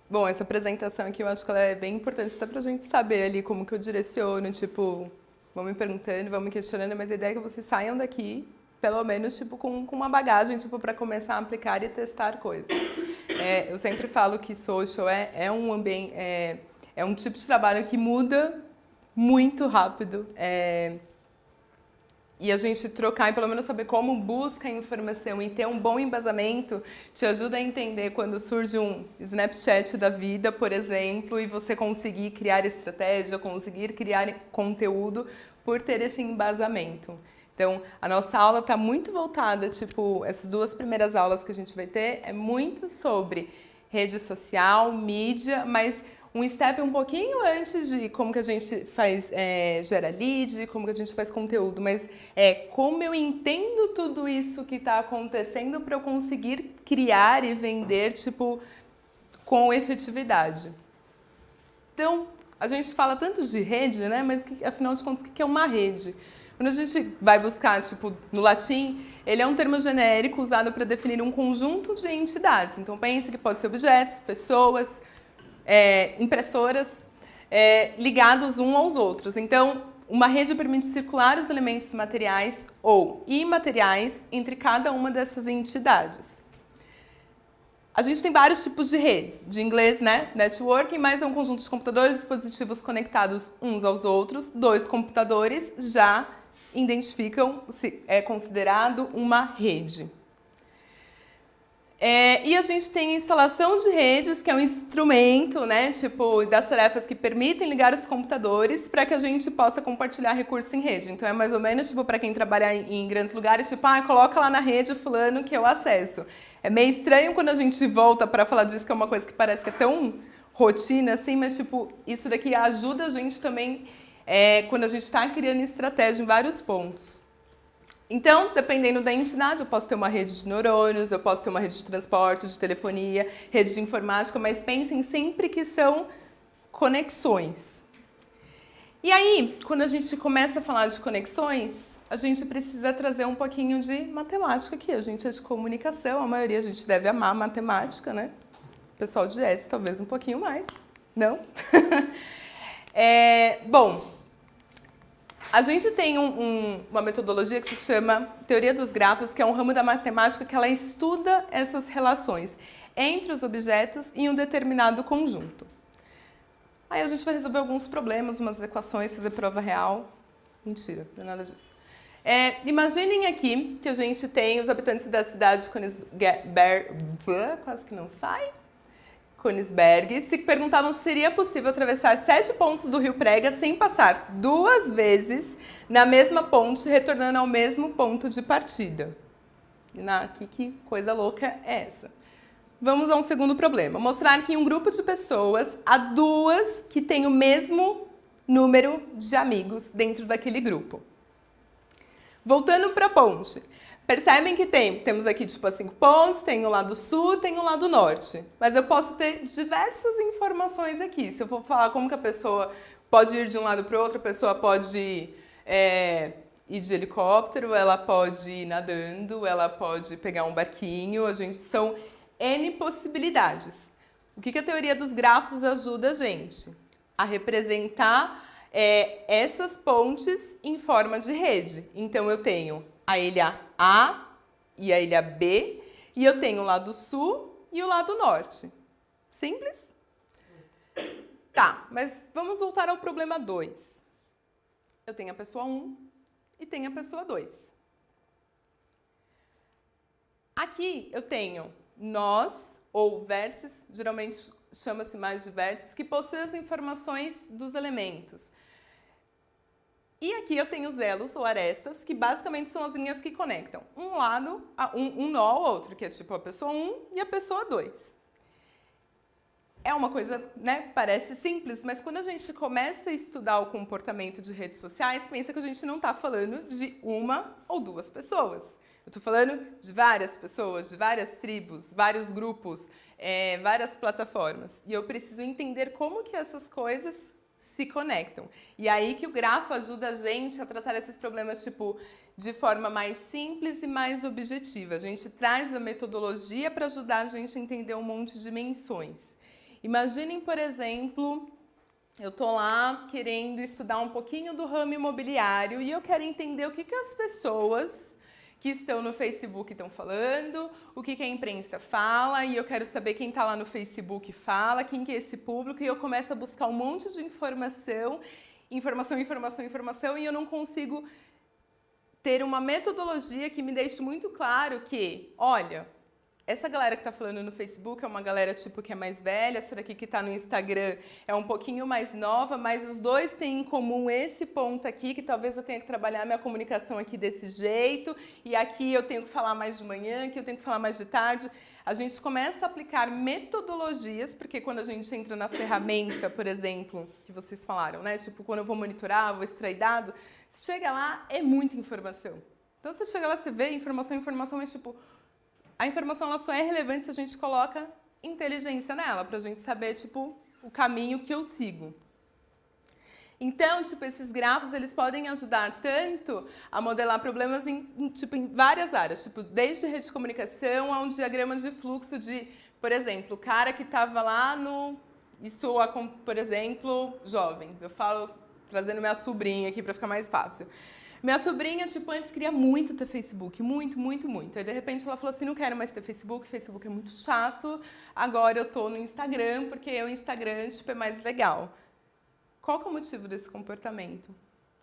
Bom, essa apresentação aqui eu acho que ela é bem importante até pra gente saber ali como que eu direciono, tipo, vão me perguntando, vão me questionando, mas a ideia é que vocês saiam daqui, pelo menos, tipo, com uma bagagem, tipo, para começar a aplicar e testar coisas. Eu sempre falo que social é um ambiente, é um tipo de trabalho que muda muito rápido. E a gente trocar e pelo menos saber como busca a informação e ter um bom embasamento te ajuda a entender quando surge um Snapchat da vida, por exemplo, e você conseguir criar estratégia, conseguir criar conteúdo por ter esse embasamento. Então, a nossa aula está muito voltada, tipo, essas duas primeiras aulas que a gente vai ter é muito sobre rede social, mídia, mas um step um pouquinho antes de como que a gente faz, gera lead, como que a gente faz conteúdo, mas como eu entendo tudo isso que está acontecendo para eu conseguir criar e vender, tipo, com efetividade. Então, a gente fala tanto de rede, né? Mas afinal de contas, o que é uma rede? Quando a gente vai buscar, tipo, no latim, ele é um termo genérico usado para definir um conjunto de entidades. Então, pense que pode ser objetos, pessoas, impressoras, ligados uns aos outros. Então, uma rede permite circular os elementos materiais ou imateriais entre cada uma dessas entidades. A gente tem vários tipos de redes, de inglês, né? Networking, mas é um conjunto de computadores e dispositivos conectados uns aos outros. Dois computadores já identificam se é considerado uma rede. E a gente tem a instalação de redes, que é um instrumento, né, tipo, das tarefas que permitem ligar os computadores para que a gente possa compartilhar recursos em rede. Então é mais ou menos tipo para quem trabalha em grandes lugares, tipo, coloca lá na rede o fulano que eu acesso. É meio estranho quando a gente volta para falar disso, que é uma coisa que parece que é tão rotina assim, mas tipo, isso daqui ajuda a gente também quando a gente está criando estratégia em vários pontos. Então, dependendo da entidade, eu posso ter uma rede de neurônios, eu posso ter uma rede de transporte, de telefonia, rede de informática, mas pensem sempre que são conexões. E aí, quando a gente começa a falar de conexões, a gente precisa trazer um pouquinho de matemática aqui. A gente é de comunicação, a maioria a gente deve amar matemática, né? O pessoal de ETS talvez um pouquinho mais, não? Bom, a gente tem uma metodologia que se chama Teoria dos Grafos, que é um ramo da matemática que ela estuda essas relações entre os objetos em um determinado conjunto. Aí a gente vai resolver alguns problemas, umas equações, fazer prova real. Mentira, não é nada disso. Imaginem aqui que a gente tem os habitantes da cidade de Königsberg, quase que não sai. Königsberg, se perguntavam se seria possível atravessar 7 pontos do Rio Prega sem passar 2 vezes na mesma ponte, retornando ao mesmo ponto de partida. Que coisa louca é essa? Vamos a um segundo problema. Mostrar que em um grupo de pessoas há 2 que têm o mesmo número de amigos dentro daquele grupo. Voltando para a ponte. Percebem que temos aqui tipo 5 pontos, tem o lado sul, tem o lado norte. Mas eu posso ter diversas informações aqui. Se eu for falar como que a pessoa pode ir de um lado para o outro, a pessoa pode ir de helicóptero, ela pode ir nadando, ela pode pegar um barquinho. São N possibilidades. O que a teoria dos grafos ajuda a gente? A representar essas pontes em forma de rede. Então, eu tenho a ilha A e a ilha B, e eu tenho o lado sul e o lado norte. Simples? Tá, mas vamos voltar ao problema 2. Eu tenho a pessoa 1 e tenho a pessoa 2. Aqui eu tenho nós, ou vértices, geralmente chama-se mais de vértices, que possuem as informações dos elementos. E aqui eu tenho os elos, ou arestas, que basicamente são as linhas que conectam um lado, um nó ao outro, que é tipo a pessoa 1 e a pessoa 2. É uma coisa, né, parece simples, mas quando a gente começa a estudar o comportamento de redes sociais, pensa que a gente não está falando de uma ou 2 pessoas. Eu estou falando de várias pessoas, de várias tribos, vários grupos, várias plataformas. E eu preciso entender como que essas coisas se conectam. E aí que o grafo ajuda a gente a tratar esses problemas, tipo, de forma mais simples e mais objetiva. A gente traz a metodologia para ajudar a gente a entender um monte de dimensões. Imaginem, por exemplo, eu estou lá querendo estudar um pouquinho do ramo imobiliário e eu quero entender o que as pessoas que estão no Facebook estão falando, o que a imprensa fala, e eu quero saber quem está lá no Facebook fala, quem que é esse público, e eu começo a buscar um monte de informação, e eu não consigo ter uma metodologia que me deixe muito claro que, olha, essa galera que tá falando no Facebook é uma galera tipo que é mais velha, essa daqui que tá no Instagram é um pouquinho mais nova, mas os dois têm em comum esse ponto aqui, que talvez eu tenha que trabalhar minha comunicação aqui desse jeito, e aqui eu tenho que falar mais de manhã, aqui eu tenho que falar mais de tarde. A gente começa a aplicar metodologias, porque quando a gente entra na ferramenta, por exemplo, que vocês falaram, né? Tipo, quando eu vou monitorar, vou extrair dado, você chega lá, é muita informação. Então você chega lá, você vê informação, mas tipo, a informação ela só é relevante se a gente coloca inteligência nela, pra gente saber, tipo, o caminho que eu sigo. Então, tipo, esses grafos, eles podem ajudar tanto a modelar problemas em várias áreas, tipo, desde rede de comunicação a um diagrama de fluxo de, por exemplo, o cara que estava lá no... Isso, por exemplo, jovens. Eu falo, trazendo minha sobrinha aqui para ficar mais fácil. Minha sobrinha, tipo, antes queria muito ter Facebook, muito. Aí, de repente, ela falou assim, não quero mais ter Facebook, Facebook é muito chato, agora eu tô no Instagram, porque o Instagram, tipo, é mais legal. Qual que é o motivo desse comportamento?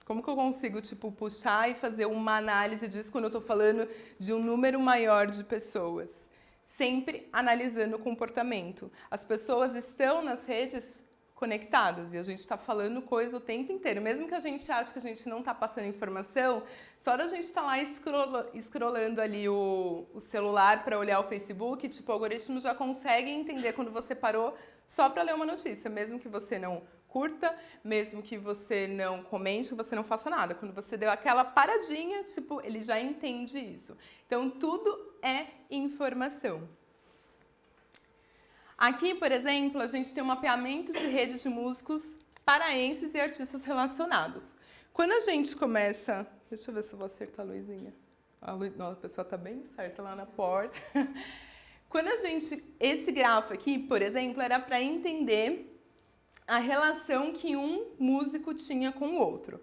Como que eu consigo, tipo, puxar e fazer uma análise disso quando eu tô falando de um número maior de pessoas? Sempre analisando o comportamento. As pessoas estão nas redes conectadas e a gente está falando coisa o tempo inteiro. Mesmo que a gente ache que a gente não está passando informação, só da gente estar lá scrollando ali o celular para olhar o Facebook, tipo, o algoritmo já consegue entender quando você parou só para ler uma notícia, mesmo que você não curta, mesmo que você não comente, que você não faça nada. Quando você deu aquela paradinha, tipo, ele já entende isso. Então, tudo é informação. Aqui, por exemplo, a gente tem um mapeamento de redes de músicos paraenses e artistas relacionados. Quando a gente começa... Deixa eu ver se eu vou acertar a luzinha. A pessoa está bem certa lá na porta. Quando a gente... Esse grafo aqui, por exemplo, era para entender a relação que um músico tinha com o outro.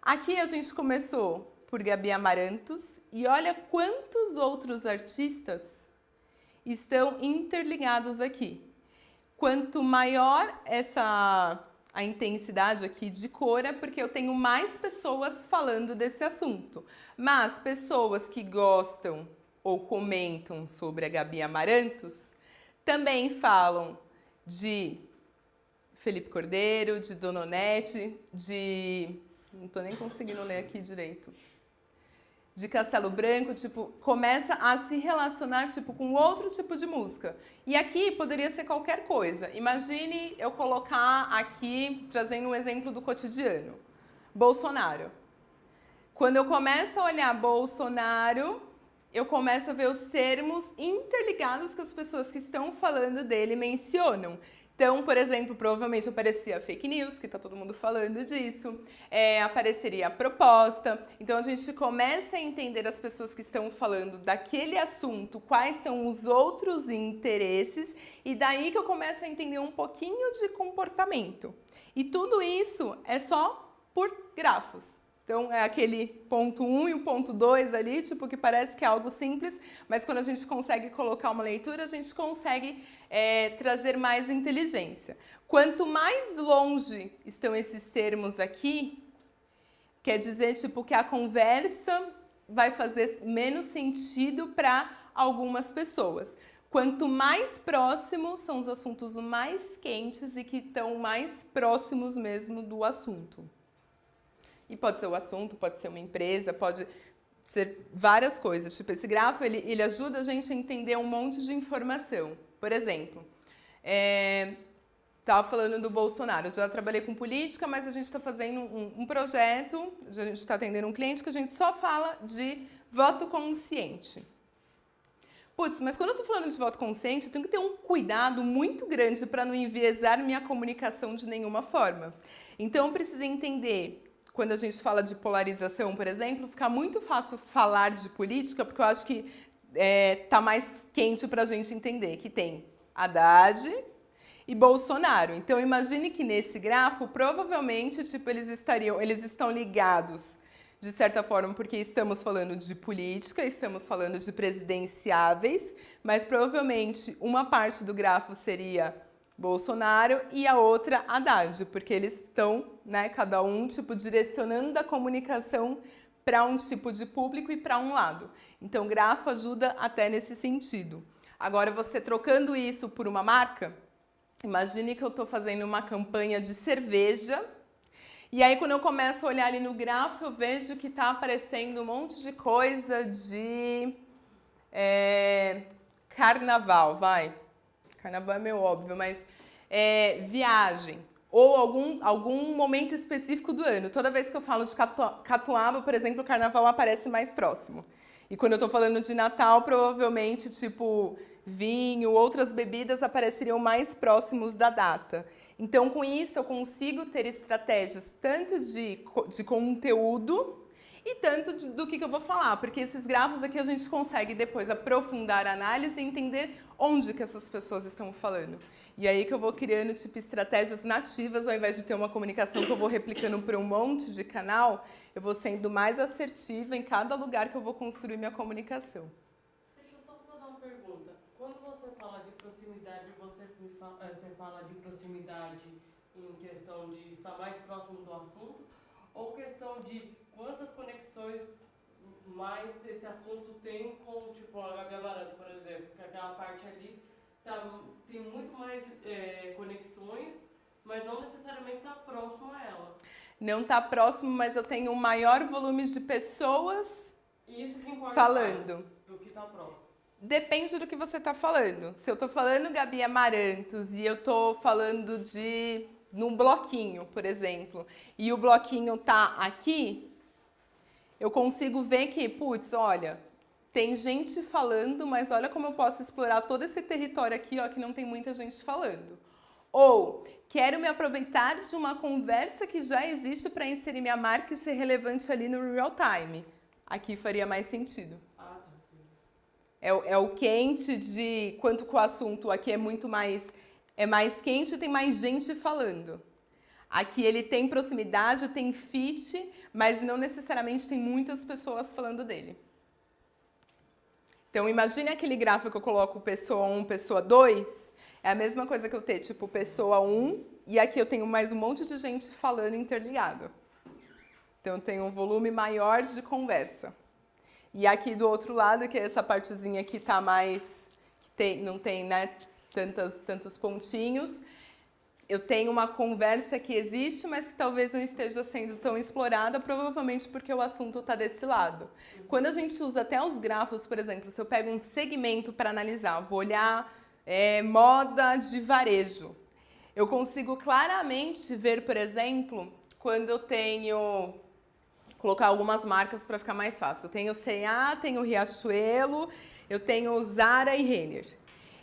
Aqui a gente começou por Gabi Amarantos e olha quantos outros artistas estão interligados aqui. Quanto maior a intensidade aqui de cor, é porque eu tenho mais pessoas falando desse assunto. Mas pessoas que gostam ou comentam sobre a Gabi Amarantos também falam de Felipe Cordeiro, de Dona Onete, de... Não estou nem conseguindo ler aqui direito. De Castelo Branco, tipo, começa a se relacionar, tipo, com outro tipo de música. E aqui poderia ser qualquer coisa. Imagine eu colocar aqui, trazendo um exemplo do cotidiano. Bolsonaro. Quando eu começo a olhar Bolsonaro, eu começo a ver os termos interligados que as pessoas que estão falando dele mencionam. Então, por exemplo, provavelmente aparecia fake news, que está todo mundo falando disso, apareceria a proposta. Então, a gente começa a entender as pessoas que estão falando daquele assunto, quais são os outros interesses, e daí que eu começo a entender um pouquinho de comportamento. E tudo isso é só por grafos. Então, é aquele ponto 1 e o ponto 2 ali, tipo, que parece que é algo simples, mas quando a gente consegue colocar uma leitura, a gente consegue trazer mais inteligência. Quanto mais longe estão esses termos aqui, quer dizer, tipo, que a conversa vai fazer menos sentido para algumas pessoas. Quanto mais próximos são os assuntos mais quentes e que estão mais próximos mesmo do assunto. E pode ser o assunto, pode ser uma empresa, pode ser várias coisas. Tipo, esse grafo, ele ajuda a gente a entender um monte de informação. Por exemplo, estava falando do Bolsonaro. Eu já trabalhei com política, mas a gente está fazendo um projeto, a gente está atendendo um cliente que a gente só fala de voto consciente. Putz, mas quando eu tô falando de voto consciente, eu tenho que ter um cuidado muito grande para não enviesar minha comunicação de nenhuma forma. Então, eu preciso entender, quando a gente fala de polarização, por exemplo, fica muito fácil falar de política, porque eu acho que tá mais quente para a gente entender que tem Haddad e Bolsonaro. Então, imagine que nesse grafo, provavelmente, tipo, eles estão ligados de certa forma, porque estamos falando de política, estamos falando de presidenciáveis, mas provavelmente uma parte do grafo seria Bolsonaro e a outra Haddad, porque eles estão, né, cada um tipo direcionando a comunicação para um tipo de público e para um lado. Então, o grafo ajuda até nesse sentido. Agora, você trocando isso por uma marca, imagine que eu estou fazendo uma campanha de cerveja. E aí, quando eu começo a olhar ali no grafo, eu vejo que está aparecendo um monte de coisa de carnaval, vai. Carnaval é meio óbvio, mas viagem. Ou algum momento específico do ano. Toda vez que eu falo de catuaba, por exemplo, o carnaval aparece mais próximo. E quando eu estou falando de Natal, provavelmente, tipo, vinho, outras bebidas apareceriam mais próximos da data. Então, com isso, eu consigo ter estratégias tanto de conteúdo e tanto do que eu vou falar, porque esses grafos aqui a gente consegue depois aprofundar a análise e entender onde que essas pessoas estão falando. E aí que eu vou criando tipo estratégias nativas, ao invés de ter uma comunicação que eu vou replicando por um monte de canal, eu vou sendo mais assertiva em cada lugar que eu vou construir minha comunicação. Deixa eu só fazer uma pergunta. Quando você fala de proximidade, você fala de proximidade em questão de estar mais próximo do assunto ou questão de quantas conexões mais esse assunto tem com, tipo, a Gabi Amaranto, por exemplo, que aquela parte ali tem muito mais conexões, mas não necessariamente está próximo a ela. Não está próximo, mas eu tenho um maior volume de pessoas Isso que importa falando. Mais do que está próximo. Depende do que você está falando. Se eu estou falando Gabi Amarantos e eu estou falando num bloquinho, por exemplo, e o bloquinho tá aqui, eu consigo ver que, putz, olha, tem gente falando, mas olha como eu posso explorar todo esse território aqui, ó, que não tem muita gente falando. Ou quero me aproveitar de uma conversa que já existe para inserir minha marca e ser relevante ali no real time. Aqui faria mais sentido. É o quente de quanto que o assunto aqui é mais quente e tem mais gente falando. Aqui ele tem proximidade, tem fit, mas não necessariamente tem muitas pessoas falando dele. Então, imagine aquele gráfico que eu coloco pessoa 1, pessoa 2, é a mesma coisa que eu ter, tipo, pessoa 1, e aqui eu tenho mais um monte de gente falando interligado. Então, eu tenho um volume maior de conversa. E aqui do outro lado, que é essa partezinha que tá mais, não tem, né, tantos pontinhos, eu tenho uma conversa que existe, mas que talvez não esteja sendo tão explorada, provavelmente porque o assunto está desse lado. Quando a gente usa até os grafos, por exemplo, se eu pego um segmento para analisar, vou olhar moda de varejo, eu consigo claramente ver, por exemplo, quando eu tenho... colocar algumas marcas para ficar mais fácil. Eu tenho C&A, tenho Riachuelo, eu tenho Zara e Renner.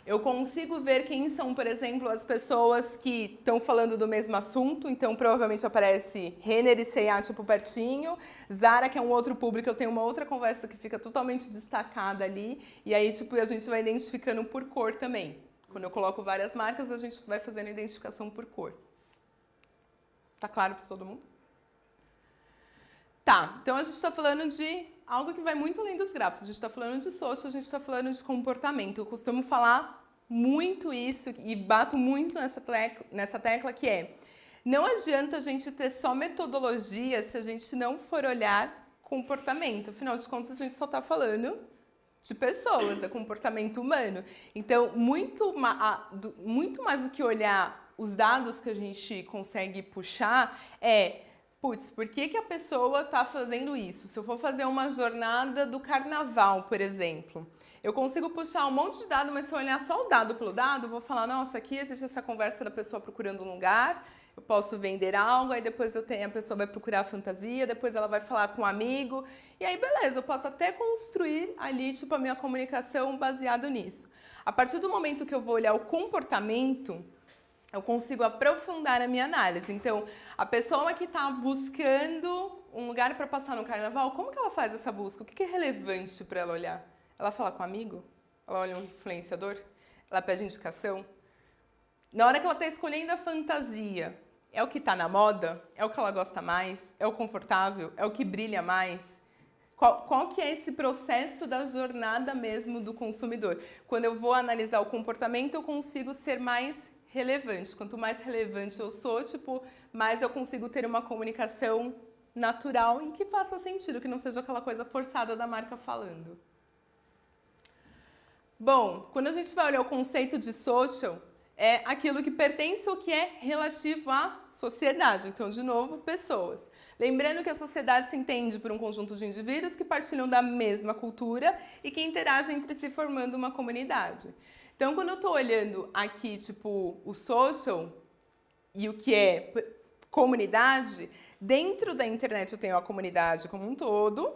Eu consigo ver quem são, por exemplo, as pessoas que estão falando do mesmo assunto, então provavelmente aparece Renner e C&A tipo pertinho, Zara, que é um outro público, eu tenho uma outra conversa que fica totalmente destacada ali, e aí tipo, a gente vai identificando por cor também. Quando eu coloco várias marcas, a gente vai fazendo identificação por cor. Tá claro para todo mundo? Tá, então a gente está falando de algo que vai muito além dos gráficos. A gente está falando de social, a gente está falando de comportamento. Eu costumo falar muito isso e bato muito nessa tecla que é: não adianta a gente ter só metodologia se a gente não for olhar comportamento. Afinal de contas, a gente só está falando de pessoas, é comportamento humano. Então, muito mais do que olhar os dados que a gente consegue puxar, putz, por que que a pessoa está fazendo isso? Se eu for fazer uma jornada do carnaval, por exemplo, eu consigo puxar um monte de dado, mas se eu olhar só o dado pelo dado, eu vou falar, nossa, aqui existe essa conversa da pessoa procurando um lugar, eu posso vender algo, aí depois a pessoa vai procurar a fantasia, depois ela vai falar com um amigo, e aí beleza, eu posso até construir ali, tipo, a minha comunicação baseado nisso. A partir do momento que eu vou olhar o comportamento, eu consigo aprofundar a minha análise. Então, a pessoa que está buscando um lugar para passar no carnaval, como que ela faz essa busca? O que é relevante para ela olhar? Ela fala com um amigo? Ela olha um influenciador? Ela pede indicação? Na hora que ela está escolhendo a fantasia, é o que está na moda? É o que ela gosta mais? É o confortável? É o que brilha mais? Qual que é esse processo da jornada mesmo do consumidor? Quando eu vou analisar o comportamento, eu consigo ser mais relevante. Quanto mais relevante eu sou, tipo, mais eu consigo ter uma comunicação natural e que faça sentido, que não seja aquela coisa forçada da marca falando. Bom, quando a gente vai olhar o conceito de social, é aquilo que pertence ou que é relativo à sociedade. Então, de novo, pessoas. Lembrando que a sociedade se entende por um conjunto de indivíduos que partilham da mesma cultura e que interagem entre si formando uma comunidade. Então, quando eu estou olhando aqui, tipo, o social e o que é comunidade, dentro da internet eu tenho a comunidade como um todo,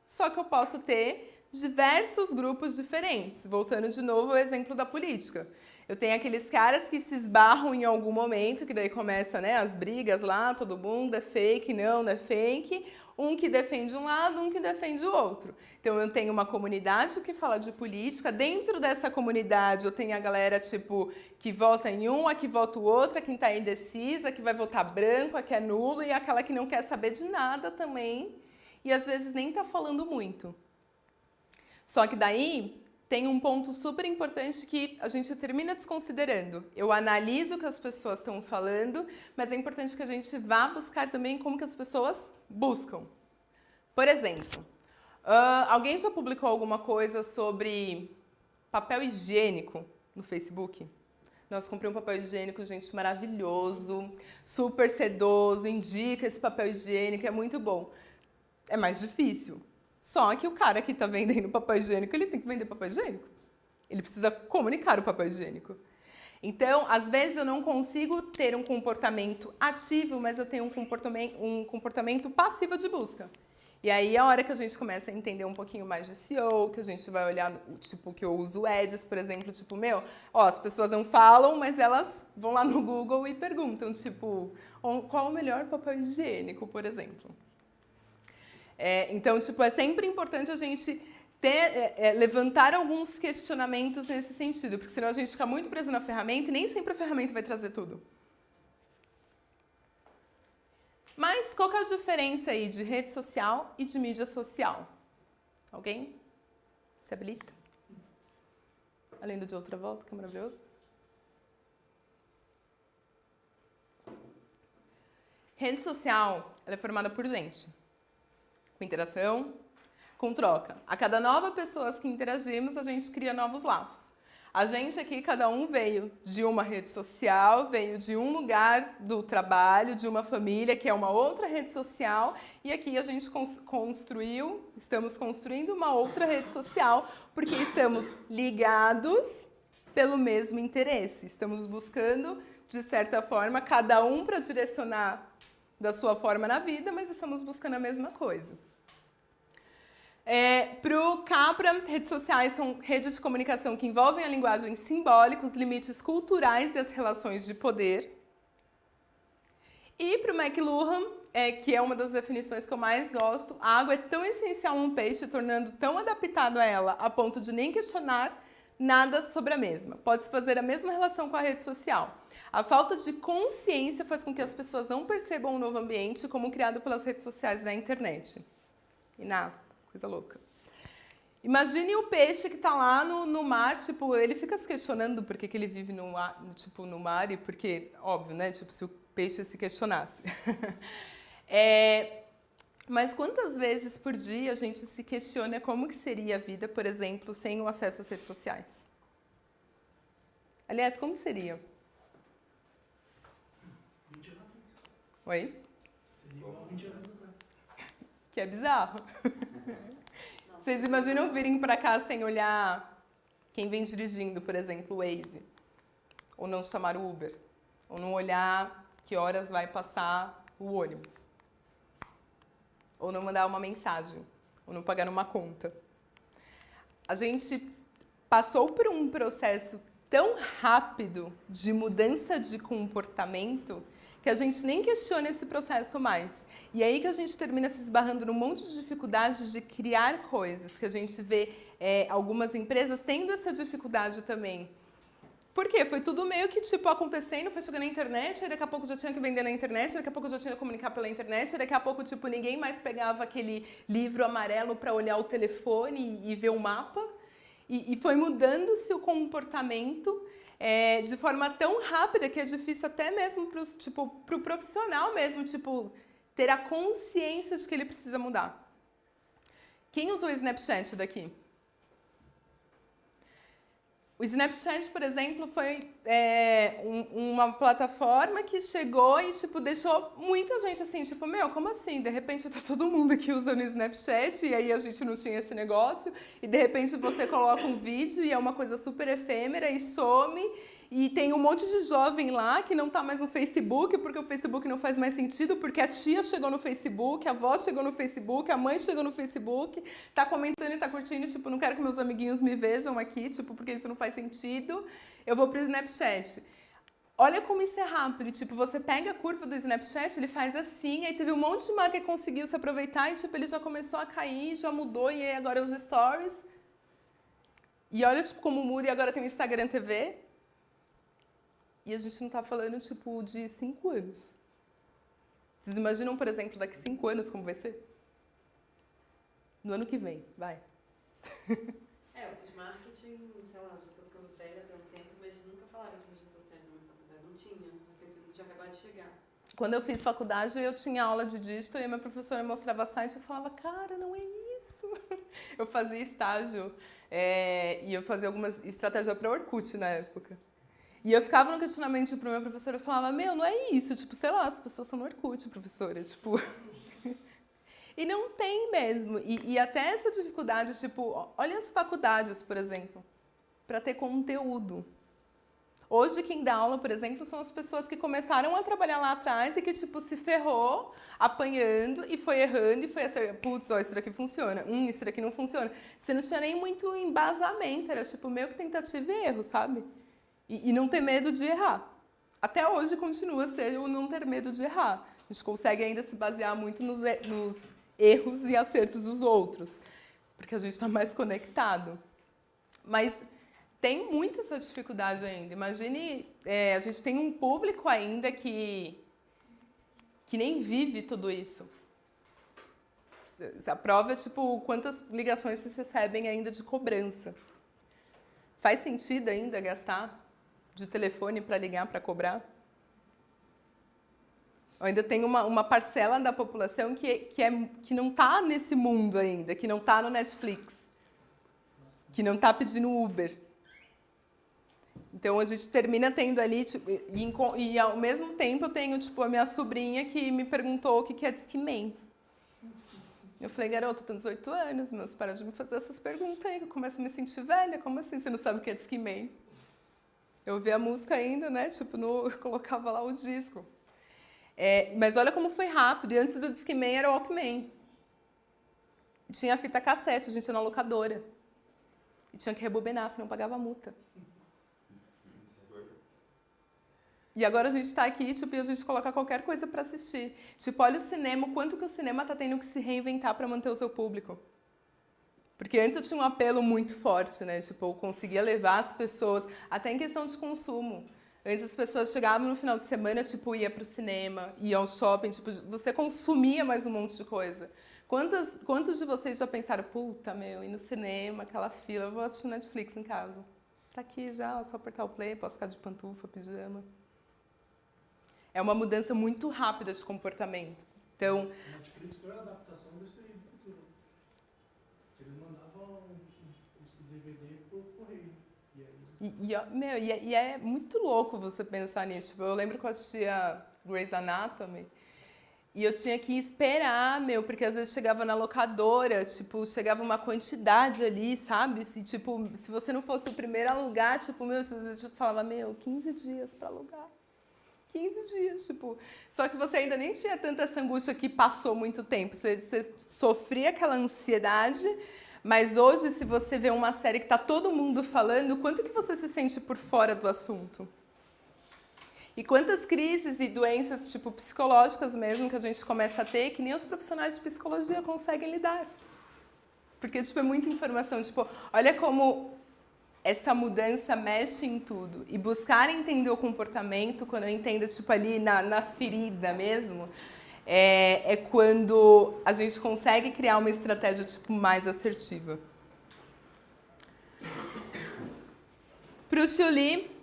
só que eu posso ter diversos grupos diferentes. Voltando de novo ao exemplo da política. Eu tenho aqueles caras que se esbarram em algum momento, que daí começa, né, as brigas lá, todo mundo é fake, não é fake. Um que defende um lado, um que defende o outro. Então eu tenho uma comunidade que fala de política. Dentro dessa comunidade eu tenho a galera tipo que vota em um, a que vota o outro, a quem está indecisa, a que vai votar branco, a que é nulo e aquela que não quer saber de nada também. E às vezes nem está falando muito. Só que daí tem um ponto super importante que a gente termina desconsiderando. Eu analiso o que as pessoas estão falando, mas é importante que a gente vá buscar também como que as pessoas buscam. Por exemplo, alguém já publicou alguma coisa sobre papel higiênico no Facebook? Nossa, comprei um papel higiênico, gente, maravilhoso, super sedoso, indica esse papel higiênico, é muito bom. É mais difícil. Só que o cara que está vendendo papel higiênico, ele tem que vender papel higiênico. Ele precisa comunicar o papel higiênico. Então, às vezes eu não consigo ter um comportamento ativo, mas eu tenho um comportamento passivo de busca. E aí é a hora que a gente começa a entender um pouquinho mais de SEO, que a gente vai olhar, tipo, que eu uso ads, por exemplo, tipo, as pessoas não falam, mas elas vão lá no Google e perguntam, tipo, qual o melhor papel higiênico, por exemplo. Então, tipo, é sempre importante a gente levantar alguns questionamentos nesse sentido, porque senão a gente fica muito preso na ferramenta e nem sempre a ferramenta vai trazer tudo. Mas qual que é a diferença aí de rede social e de mídia social? Alguém se habilita? Além do de outra volta, que é maravilhoso. Rede social, ela é formada por gente. Com interação, com troca. A cada nova pessoa que interagimos, a gente cria novos laços. A gente aqui, cada um veio de uma rede social, veio de um lugar do trabalho, de uma família, que é uma outra rede social, e aqui a gente estamos construindo uma outra rede social, porque estamos ligados pelo mesmo interesse. Estamos buscando, de certa forma, cada um para direcionar da sua forma na vida, mas estamos buscando a mesma coisa. Para o Capra, redes sociais são redes de comunicação que envolvem a linguagem simbólica, os limites culturais e as relações de poder. E para o McLuhan, que é uma das definições que eu mais gosto, a água é tão essencial a um peixe, tornando tão adaptado a ela, a ponto de nem questionar nada sobre a mesma. Pode-se fazer a mesma relação com a rede social. A falta de consciência faz com que as pessoas não percebam o novo ambiente como criado pelas redes sociais da internet. Coisa louca. Imagine o peixe que está lá no mar, tipo, ele fica se questionando por que ele vive no mar, e porque, óbvio, né, tipo, se o peixe se questionasse. Mas quantas vezes por dia a gente se questiona como que seria a vida, por exemplo, sem o acesso às redes sociais? Aliás, como seria? Mídia na vida. Oi? Seria Igual 20 anos atrás. Que é bizarro. Vocês imaginam virem pra cá sem olhar quem vem dirigindo, por exemplo, o Waze? Ou não chamar o Uber? Ou não olhar que horas vai passar o ônibus? Ou não mandar uma mensagem? Ou não pagar uma conta? A gente passou por um processo tão rápido de mudança de comportamento que a gente nem questiona esse processo mais. E aí que a gente termina se esbarrando num monte de dificuldades de criar coisas, que a gente vê algumas empresas tendo essa dificuldade também. Por quê? Foi tudo meio que, tipo, acontecendo, foi chegando na internet, aí daqui a pouco já tinha que vender na internet, daqui a pouco já tinha que comunicar pela internet, aí daqui a pouco, tipo, ninguém mais pegava aquele livro amarelo para olhar o telefone e ver o mapa. E foi mudando-se o comportamento de forma tão rápida que é difícil até mesmo pro profissional mesmo, tipo, ter a consciência de que ele precisa mudar. Quem usou o Snapchat daqui? O Snapchat, por exemplo, foi uma plataforma que chegou e, tipo, deixou muita gente assim, tipo, meu, como assim? De repente tá todo mundo aqui usando o Snapchat e aí a gente não tinha esse negócio e de repente você coloca um vídeo e é uma coisa super efêmera e some e tem um monte de jovem lá que não tá mais no Facebook porque o Facebook não faz mais sentido, porque a tia chegou no Facebook, a avó chegou no Facebook, a mãe chegou no Facebook, tá comentando e tá curtindo, tipo, não quero que meus amiguinhos me vejam aqui, tipo, porque isso não faz sentido, eu vou pro Snapchat. Olha como isso é rápido, tipo, você pega a curva do Snapchat, ele faz assim, aí teve um monte de marca que conseguiu se aproveitar e, tipo, ele já começou a cair, já mudou, e aí agora os stories. E olha, tipo, como muda, e agora tem o Instagram TV. E a gente não tá falando, tipo, de 5 anos. Vocês imaginam, por exemplo, daqui 5 anos como vai ser? No ano que vem, vai. Eu fiz marketing, sei lá, já tô ficando velha tem um tempo, mas nunca falaram de mídias sociais na minha faculdade. Não tinha, o Facebook tinha acabado de chegar. Quando eu fiz faculdade, eu tinha aula de digital e a minha professora mostrava site e eu falava, cara, não é isso. Eu fazia estágio e eu fazia algumas estratégias para Orkut na época. E eu ficava no questionamento pro meu professor, eu falava, meu, não é isso, tipo, sei lá, as pessoas estão no Orkut, professora, tipo... E não tem mesmo, e até essa dificuldade, tipo, olha as faculdades, por exemplo, para ter conteúdo. Hoje, quem dá aula, por exemplo, são as pessoas que começaram a trabalhar lá atrás e que, tipo, se ferrou apanhando e foi errando e foi assim, putz, ó, isso daqui funciona, isso daqui não funciona. Você não tinha nem muito embasamento, era, tipo, meio que tentativa e erro, sabe? E não ter medo de errar. Até hoje continua a ser o não ter medo de errar. A gente consegue ainda se basear muito nos erros e acertos dos outros, porque a gente está mais conectado. Mas tem muita essa dificuldade ainda. Imagine, a gente tem um público ainda que nem vive tudo isso. A prova é, tipo, quantas ligações vocês recebem ainda de cobrança. Faz sentido ainda gastar de telefone para ligar, para cobrar? Ainda tem uma parcela da população que não está nesse mundo ainda, que não está no Netflix, que não está pedindo Uber. Então, a gente termina tendo ali, tipo, e ao mesmo tempo eu tenho, tipo, a minha sobrinha que me perguntou o que é Discman. Eu falei, garoto, eu tenho 18 anos, meus para de me fazer essas perguntas aí, que eu começo a me sentir velha, como assim você não sabe o que é Discman? Eu ouvia a música ainda, né, tipo, eu colocava lá o disco. Mas olha como foi rápido, e antes do Discman era o Walkman. Tinha a fita cassete, a gente ia na locadora. E tinha que rebobinar, senão pagava multa. E agora a gente está aqui, tipo, e a gente coloca qualquer coisa para assistir. Tipo, olha o cinema, o quanto que o cinema está tendo que se reinventar para manter o seu público. Porque antes eu tinha um apelo muito forte, né? Tipo, eu conseguia levar as pessoas, até em questão de consumo. Antes as pessoas chegavam no final de semana, tipo, ia pro cinema, ia ao shopping, tipo, você consumia mais um monte de coisa. Quantos de vocês já pensaram, puta, meu, ir no cinema, aquela fila, eu vou assistir Netflix em casa. Tá aqui já, é só apertar o play, posso ficar de pantufa, pijama. É uma mudança muito rápida de comportamento. Então, Netflix foi a adaptação desse aí do futuro. Eles mandavam o DVD por correio. E é muito louco você pensar nisso. Tipo, eu lembro que eu assistia Grey's Anatomy E eu tinha que esperar, porque às vezes chegava na locadora, tipo, chegava uma quantidade ali, sabe? Se você não fosse o primeiro a alugar, tipo, às vezes eu falava, 15 dias para alugar. 15 dias, tipo. Só que você ainda nem tinha tanta essa angústia que passou muito tempo. Você sofria aquela ansiedade, mas hoje, se você vê uma série que tá todo mundo falando, quanto que você se sente por fora do assunto? E quantas crises e doenças, tipo, psicológicas mesmo, que a gente começa a ter, que nem os profissionais de psicologia conseguem lidar. Porque, tipo, é muita informação. Tipo, olha como essa mudança mexe em tudo. E buscar entender o comportamento, quando eu entendo, tipo, ali na ferida mesmo, é quando a gente consegue criar uma estratégia, tipo, mais assertiva. Para o Xiu Li,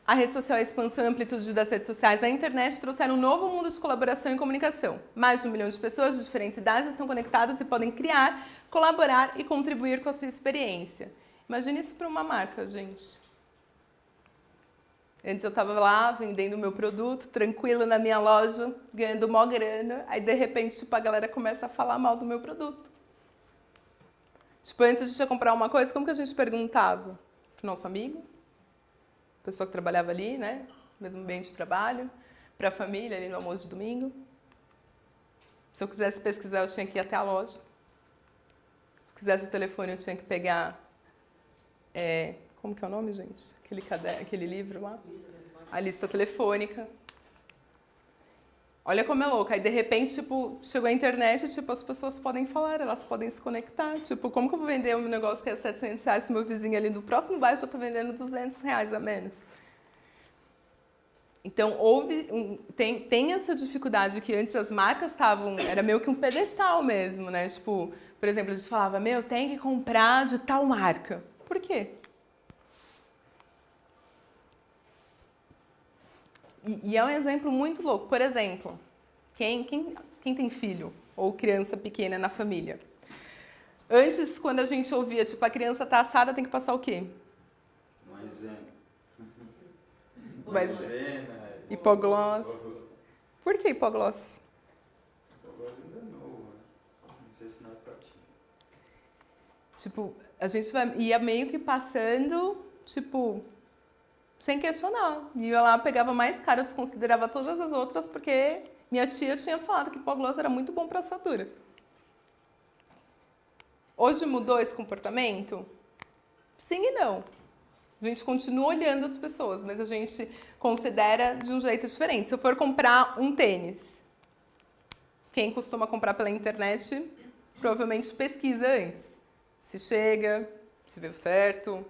a rede social, a expansão e a amplitude das redes sociais, a internet trouxeram um novo mundo de colaboração e comunicação. Mais de 1 milhão de pessoas de diferentes idades estão conectadas e podem criar, colaborar e contribuir com a sua experiência. Imagine isso para uma marca, gente. Antes eu estava lá vendendo o meu produto, tranquila na minha loja, ganhando mó grana, aí de repente tipo, a galera começa a falar mal do meu produto. Tipo, antes a gente ia comprar uma coisa, como que a gente perguntava? Pro nosso amigo? Pessoa que trabalhava ali, né? Mesmo ambiente de trabalho, para a família, ali no almoço de domingo. Se eu quisesse pesquisar, eu tinha que ir até a loja. Se quisesse o telefone, eu tinha que pegar... como que é o nome, gente? Aquele livro lá? A lista telefônica. Olha como é louco. Aí, de repente, tipo, chegou a internet, tipo, as pessoas podem falar, elas podem se conectar. Tipo, como que eu vou vender um negócio que é R$700 se meu vizinho ali do próximo bairro já está vendendo R$200 a menos? Então, tem essa dificuldade que antes as marcas estavam... Era meio que um pedestal mesmo, né? Tipo, por exemplo, a gente falava, tem que comprar de tal marca. Por quê? E é um exemplo muito louco. Por exemplo, quem tem filho ou criança pequena na família? Antes, quando a gente ouvia, tipo, a criança tá assada, tem que passar o quê? Maisena. Hipogloss. Por que hipogloss? Hipogloss ainda é novo, né? Não sei se na época tinha. Tipo, a gente ia meio que passando, tipo... sem questionar. E eu lá pegava mais caro, eu desconsiderava todas as outras, porque minha tia tinha falado que hipogloss era muito bom para assadura. Hoje mudou esse comportamento? Sim e não. A gente continua olhando as pessoas, mas a gente considera de um jeito diferente. Se eu for comprar um tênis, quem costuma comprar pela internet, provavelmente pesquisa antes. Se chega, se deu certo...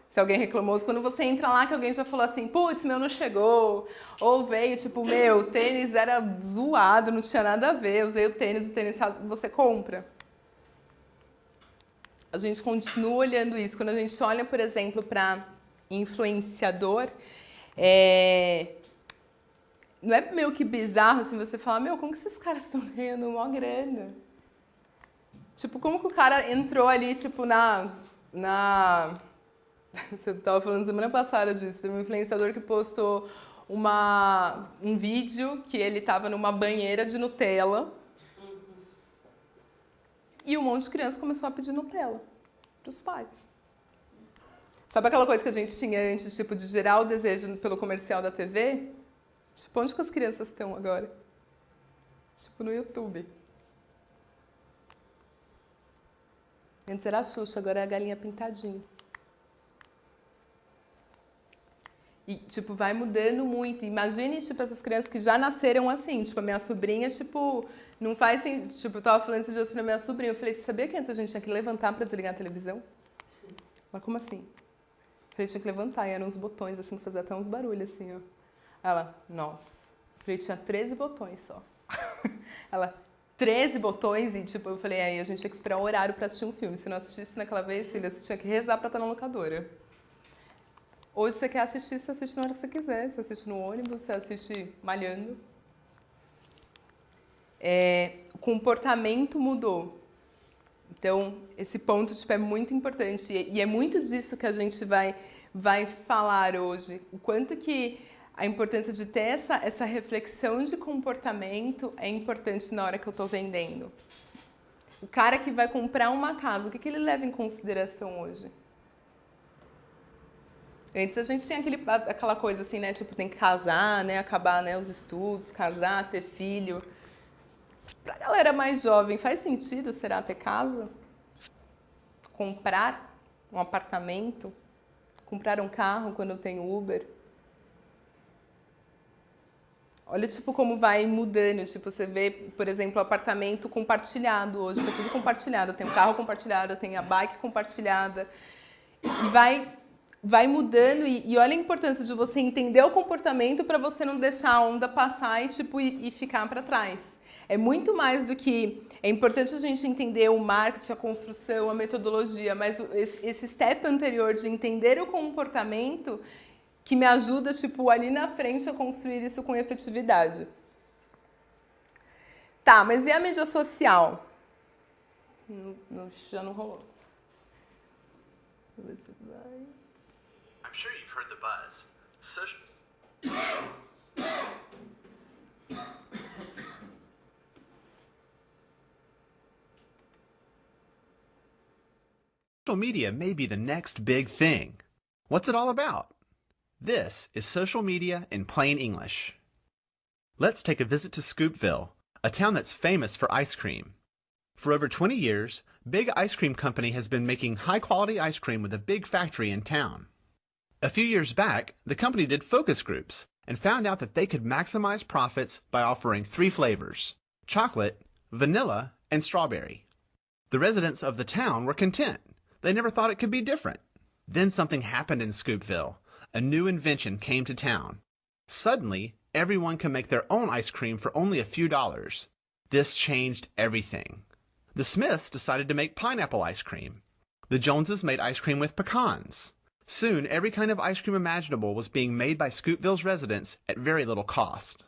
Se alguém reclamou, quando você entra lá que alguém já falou assim, putz, meu não chegou, ou veio tipo, o tênis era zoado, não tinha nada a ver, usei o tênis você compra. A gente continua olhando isso. Quando a gente olha, por exemplo, para influenciador, não é meio que bizarro assim você falar, como que esses caras estão ganhando uma grana? Tipo, como que o cara entrou ali, tipo, Você estava falando semana passada disso, teve um influenciador que postou um vídeo que ele estava numa banheira de Nutella e um monte de criança começou a pedir Nutella para os pais. Sabe aquela coisa que a gente tinha antes, tipo, de gerar o desejo pelo comercial da TV? Tipo, onde que as crianças estão agora? Tipo, no YouTube. Antes era a Xuxa, agora é a galinha pintadinha. E, tipo, vai mudando muito. Imagine, tipo, essas crianças que já nasceram assim. Tipo, a minha sobrinha, tipo, não faz assim... Tipo, eu tava falando esses dias pra minha sobrinha. Eu falei, você sabia que antes a gente tinha que levantar pra desligar a televisão? Mas como assim? Eu falei, tinha que levantar. E eram uns botões, assim, que fazia até uns barulhos, assim, ó. Ela, nossa. Eu falei, tinha 13 botões só. Ela, 13 botões? E, tipo, eu falei, aí a gente tinha que esperar o horário pra assistir um filme. Se não assistisse naquela vez, filha, você tinha que rezar pra estar na locadora. Hoje você quer assistir, você assiste na hora que você quiser. Você assiste no ônibus, você assiste malhando. O comportamento mudou. Então, esse ponto tipo, é muito importante. E é muito disso que a gente vai falar hoje. O quanto que A importância de ter essa reflexão de comportamento é importante na hora que eu estou vendendo. O cara que vai comprar uma casa, o que ele leva em consideração hoje? Antes a gente tinha aquela coisa assim, né? Tipo, tem que casar, né? Acabar, né, os estudos, casar, ter filho. Pra galera mais jovem, faz sentido, será, ter casa? Comprar um apartamento? Comprar um carro quando eu tenho Uber? Olha, tipo, como vai mudando. Tipo, você vê, por exemplo, o apartamento compartilhado hoje, que é tudo compartilhado. Tem o carro compartilhado, tem a bike compartilhada. E vai mudando. E olha a importância de você entender o comportamento para você não deixar a onda passar e, tipo, e ficar para trás. É muito mais do que... É importante a gente entender o marketing, a construção, a metodologia, mas esse step anterior de entender o comportamento que me ajuda, tipo, ali na frente a construir isso com efetividade. Tá, mas e a mídia social? Já não rolou. Deixa eu ver se vai... I'm sure you've heard the buzz. Social media may be the next big thing. What's it all about? This is social media in plain English. Let's take a visit to Scoopville, a town that's famous for ice cream. For over 20 years, Big Ice Cream Company has been making high-quality ice cream with a big factory in town. A few years back, the company did focus groups and found out that they could maximize profits by offering 3 flavors: chocolate, vanilla, and strawberry. The residents of the town were content. They never thought it could be different. Then something happened in Scoopville. A new invention came to town. Suddenly, everyone can make their own ice cream for only a few dollars. This changed everything. The Smiths decided to make pineapple ice cream. The Joneses made ice cream with pecans. Soon, every kind of ice cream imaginable was being made by Scoopville's residents at very little cost.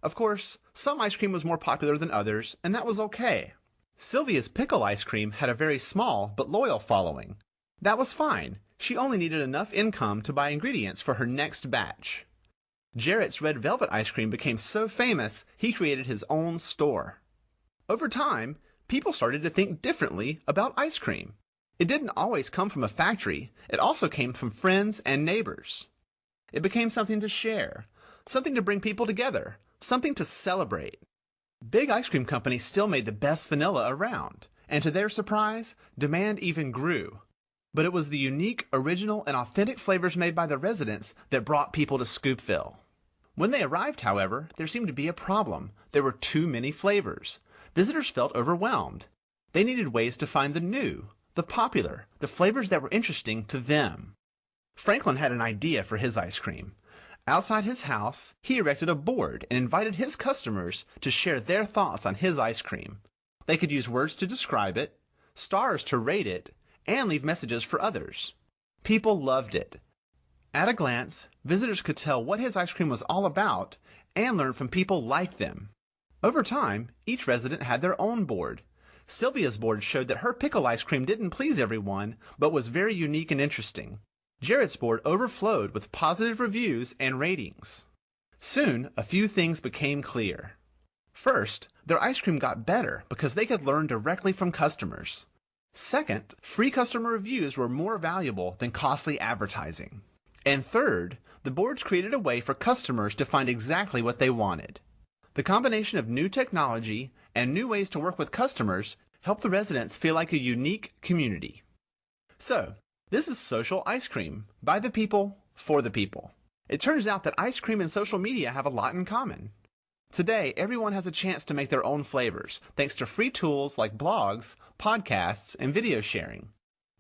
Of course, some ice cream was more popular than others, and that was okay. Sylvia's pickle ice cream had a very small but loyal following. That was fine. She only needed enough income to buy ingredients for her next batch. Jarrett's red velvet ice cream became so famous, he created his own store. Over time, people started to think differently about ice cream. It didn't always come from a factory. It also came from friends and neighbors. It became something to share, something to bring people together, something to celebrate. Big Ice Cream Company still made the best vanilla around, and to their surprise, demand even grew. But it was the unique, original, and authentic flavors made by the residents that brought people to Scoopville. When they arrived, however, there seemed to be a problem. There were too many flavors. Visitors felt overwhelmed. They needed ways to find the new, the popular, the flavors that were interesting to them. Franklin had an idea for his ice cream. Outside his house, he erected a board and invited his customers to share their thoughts on his ice cream. They could use words to describe it, stars to rate it, and leave messages for others. People loved it. At a glance, visitors could tell what his ice cream was all about and learn from people like them. Over time, each resident had their own board. Sylvia's board showed that her pickle ice cream didn't please everyone, but was very unique and interesting. Jarrett's board overflowed with positive reviews and ratings. Soon, a few things became clear. First, their ice cream got better because they could learn directly from customers. Second, free customer reviews were more valuable than costly advertising. And third, the boards created a way for customers to find exactly what they wanted. The combination of new technology and new ways to work with customers helped the residents feel like a unique community. So, this is Social Ice Cream, by the people, for the people. It turns out that ice cream and social media have a lot in common. Today, everyone has a chance to make their own flavors, thanks to free tools like blogs, podcasts, and video sharing.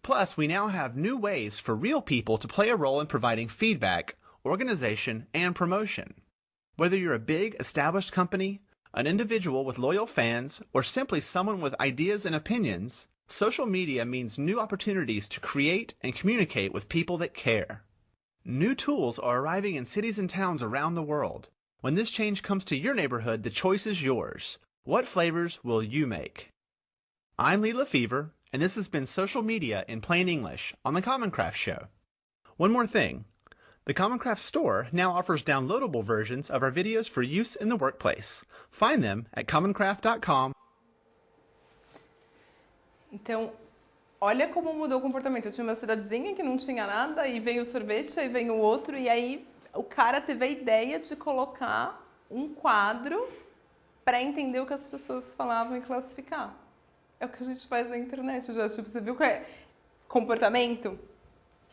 Plus, we now have new ways for real people to play a role in providing feedback, organization, and promotion. Whether you're a big, established company, an individual with loyal fans, or simply someone with ideas and opinions, social media means new opportunities to create and communicate with people that care. New tools are arriving in cities and towns around the world. When this change comes to your neighborhood, the choice is yours. What flavors will you make? I'm Lee Lefevre, and this has been Social Media in Plain English on the Common Craft Show. One more thing. The Common Craft store now offers downloadable versions of our videos for use in the workplace. Find them at commoncraft.com. Então, olha como mudou o comportamento. Eu tinha uma cidadezinha que não tinha nada, e veio o sorvete, aí vem o outro, e aí o cara teve a ideia de colocar um quadro para entender o que as pessoas falavam e classificar. É o que a gente faz na internet já. Tipo, você viu que é comportamento,